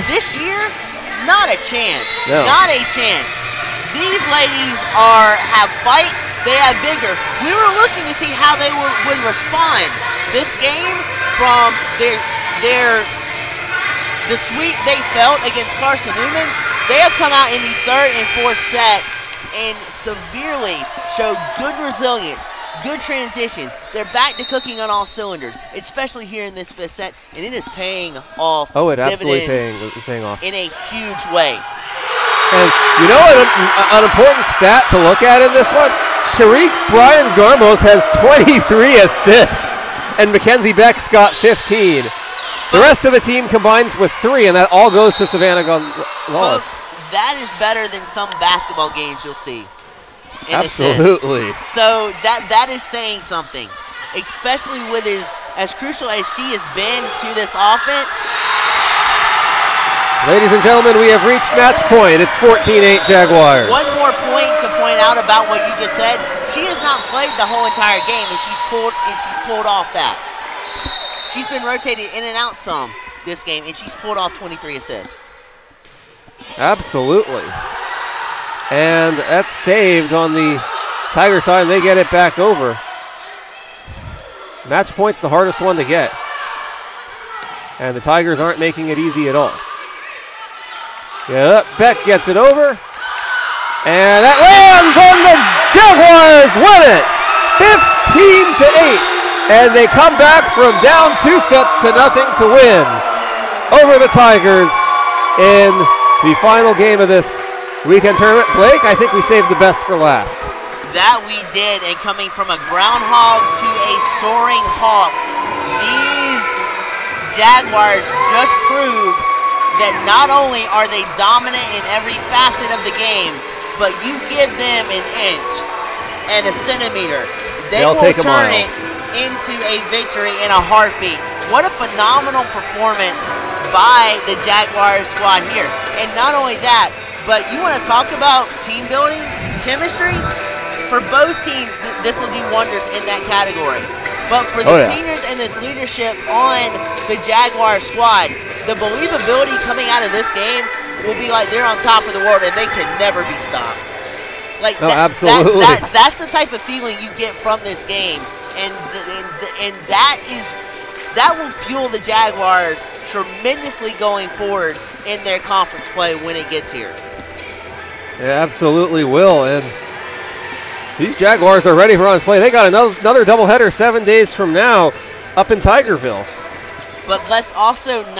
this year, not a chance. No. Not a chance. These ladies have fight. They have vigor. We were looking to see how they would respond this game from the sweep they felt against Carson Newman. They have come out in the third and fourth sets and severely showed good resilience, good transitions. They're back to cooking on all cylinders, especially here in this fifth set, and it is paying off. Oh, it absolutely is paying off in a huge way. And you know an important stat to look at in this one? Sharik Brian Garmos has 23 assists, and Mackenzie Beck's got 15. The rest of the team combines with 3, and that all goes to Savannah Gonzalez. Folks, that is better than some basketball games you'll see in absolutely. assists. So that is saying something, especially with as crucial as she has been to this offense. Ladies and gentlemen, we have reached match point. It's 14-8 Jaguars. One more point to point out about what you just said. She has not played the whole entire game, and she's pulled off that. She's been rotated in and out some this game, and she's pulled off 23 assists. Absolutely. And that's saved on the Tiger side, and they get it back over. Match point's the hardest one to get. And the Tigers aren't making it easy at all. Yeah, Beck gets it over. And that lands on the Jaguars, win it 15-8. And they come back from down 2 sets to nothing to win over the Tigers in the final game of this weekend tournament. Blake, I think we saved the best for last. That we did, and coming from a groundhog to a soaring hawk, these Jaguars just proved that not only are they dominant in every facet of the game, but you give them an inch and a centimeter, they'll turn it into a victory in a heartbeat. What a phenomenal performance by the Jaguars squad here. And not only that, but you want to talk about team building, chemistry? For both teams, this will do wonders in that category. But for the seniors and this leadership on the Jaguar squad, the believability coming out of this game will be like they're on top of the world and they can never be stopped. Like absolutely. That's the type of feeling you get from this game, and that will fuel the Jaguars tremendously going forward in their conference play when it gets here. It absolutely will, and these Jaguars are ready for honest play. They got another doubleheader 7 days from now up in Tigerville. But let's also as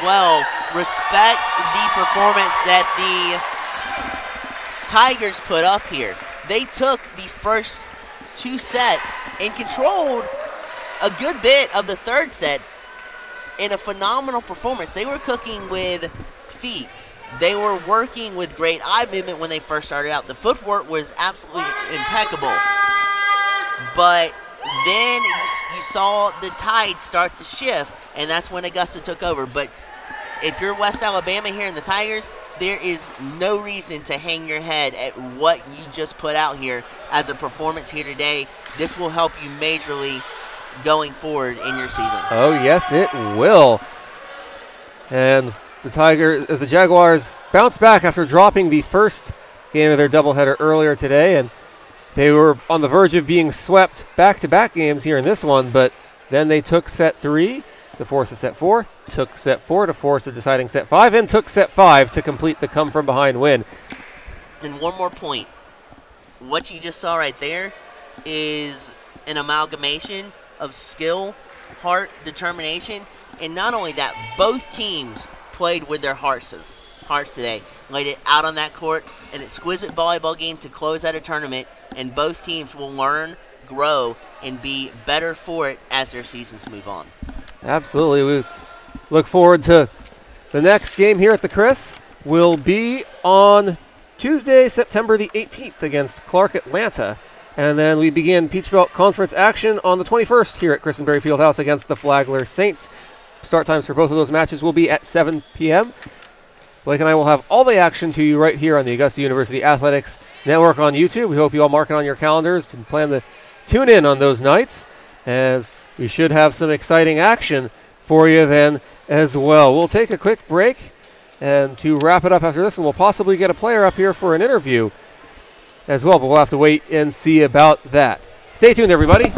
well respect the performance that the Tigers put up here. They took the first 2 sets and controlled a good bit of the third set in a phenomenal performance. They were cooking with feet. They were working with great eye movement when they first started out. The footwork was absolutely impeccable. But then you saw the tide start to shift, and that's when Augusta took over. But if you're West Alabama here in the Tigers, there is no reason to hang your head at what you just put out here as a performance here today. This will help you majorly going forward in your season. Oh, yes, it will. And the Jaguars bounce back after dropping the first game of their doubleheader earlier today, and They were on the verge of being swept back-to-back games here in this one, but then they took set 3 to force a set 4, took set 4 to force a deciding set 5, and took set 5 to complete the come-from-behind win. And one more point. What you just saw right there is an amalgamation of skill, heart, determination, and not only that, both teams played with their hearts today. Laid it out on that court, an exquisite volleyball game to close out a tournament, and both teams will learn, grow, and be better for it as their seasons move on. Absolutely. We look forward to the next game here at the Chris. Will be on Tuesday, September the 18th against Clark Atlanta. And then we begin Peach Belt Conference action on the 21st here at Christenberry Fieldhouse against the Flagler Saints. Start times for both of those matches will be at 7 p.m. Blake and I will have all the action to you right here on the Augusta University Athletics Network on YouTube. We hope you all mark it on your calendars and plan to tune in on those nights, as we should have some exciting action for you then as well. We'll take a quick break, and to wrap it up after this, and we'll possibly get a player up here for an interview as well, but we'll have to wait and see about that. Stay tuned, everybody.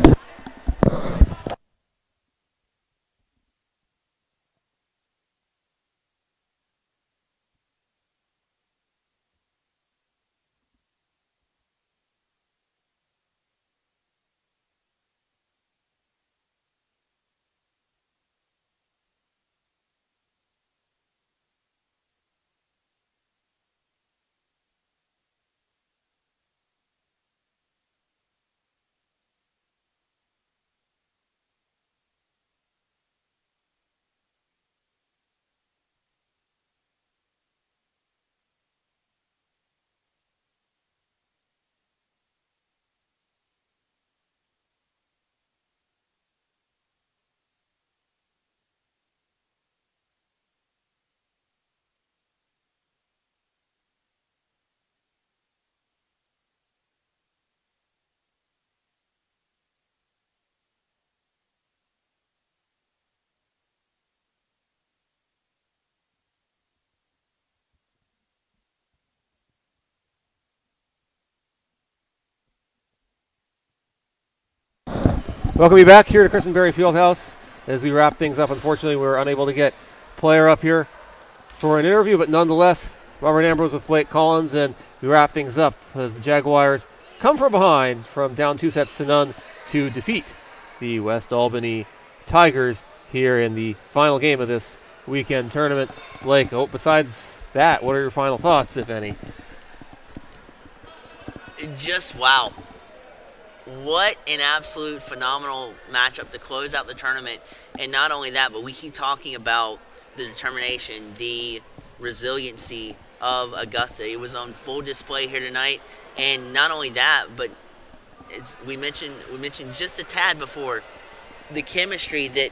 Welcome you back here to Christenberry Fieldhouse. As we wrap things up, unfortunately, we were unable to get a player up here for an interview, but nonetheless, Robert Ambrose with Blake Collins, and we wrap things up as the Jaguars come from behind from down 2-0 to defeat the West Albany Tigers here in the final game of this weekend tournament. Blake, besides that, what are your final thoughts, if any? Just wow. What an absolute phenomenal matchup to close out the tournament. And not only that, but we keep talking about the determination, the resiliency of Augusta. It was on full display here tonight. And not only that, but as we mentioned just a tad before, the chemistry that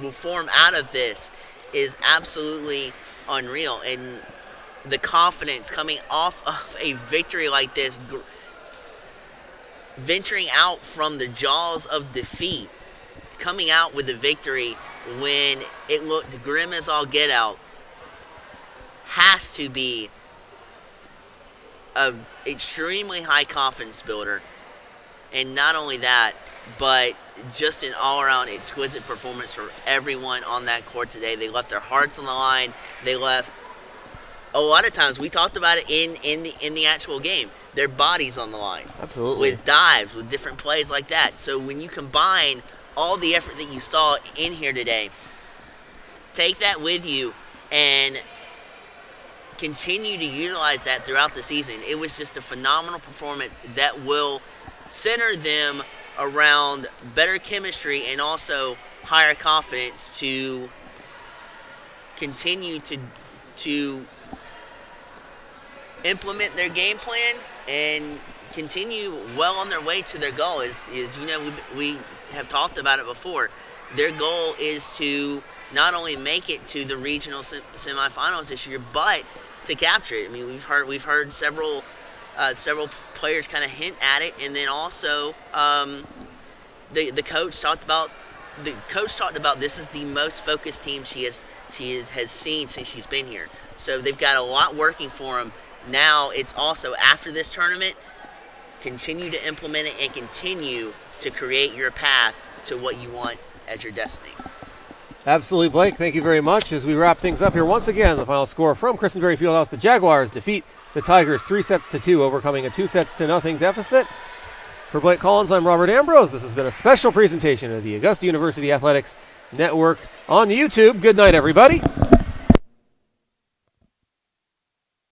will form out of this is absolutely unreal. And the confidence coming off of a victory like this, venturing out from the jaws of defeat, coming out with a victory when it looked grim as all get out, has to be an extremely high confidence builder. And not only that, but just an all-around exquisite performance for everyone on that court today. They left their hearts on the line. They left, a lot of times, we talked about it in the actual game, their bodies on the line. Absolutely. With dives, with different plays like that. So when you combine all the effort that you saw in here today, take that with you and continue to utilize that throughout the season. It was just a phenomenal performance that will center them around better chemistry and also higher confidence to continue to implement their game plan and continue well on their way to their goal. Is you know, we have talked about it before. Their goal is to not only make it to the regional semifinals this year, but to capture it. I mean, we've heard several players kind of hint at it, and then also the coach talked about this is the most focused team she has seen since she's been here. So they've got a lot working for them. Now it's also, after this tournament, continue to implement it and continue to create your path to what you want as your destiny. Absolutely, Blake. Thank you very much. As we wrap things up here, once again, the final score from Christenberry Fieldhouse: the Jaguars defeat the Tigers 3-2, overcoming a 2-0 deficit. For Blake Collins, I'm Robert Ambrose. This has been a special presentation of the Augusta University Athletics Network on YouTube. Good night, everybody.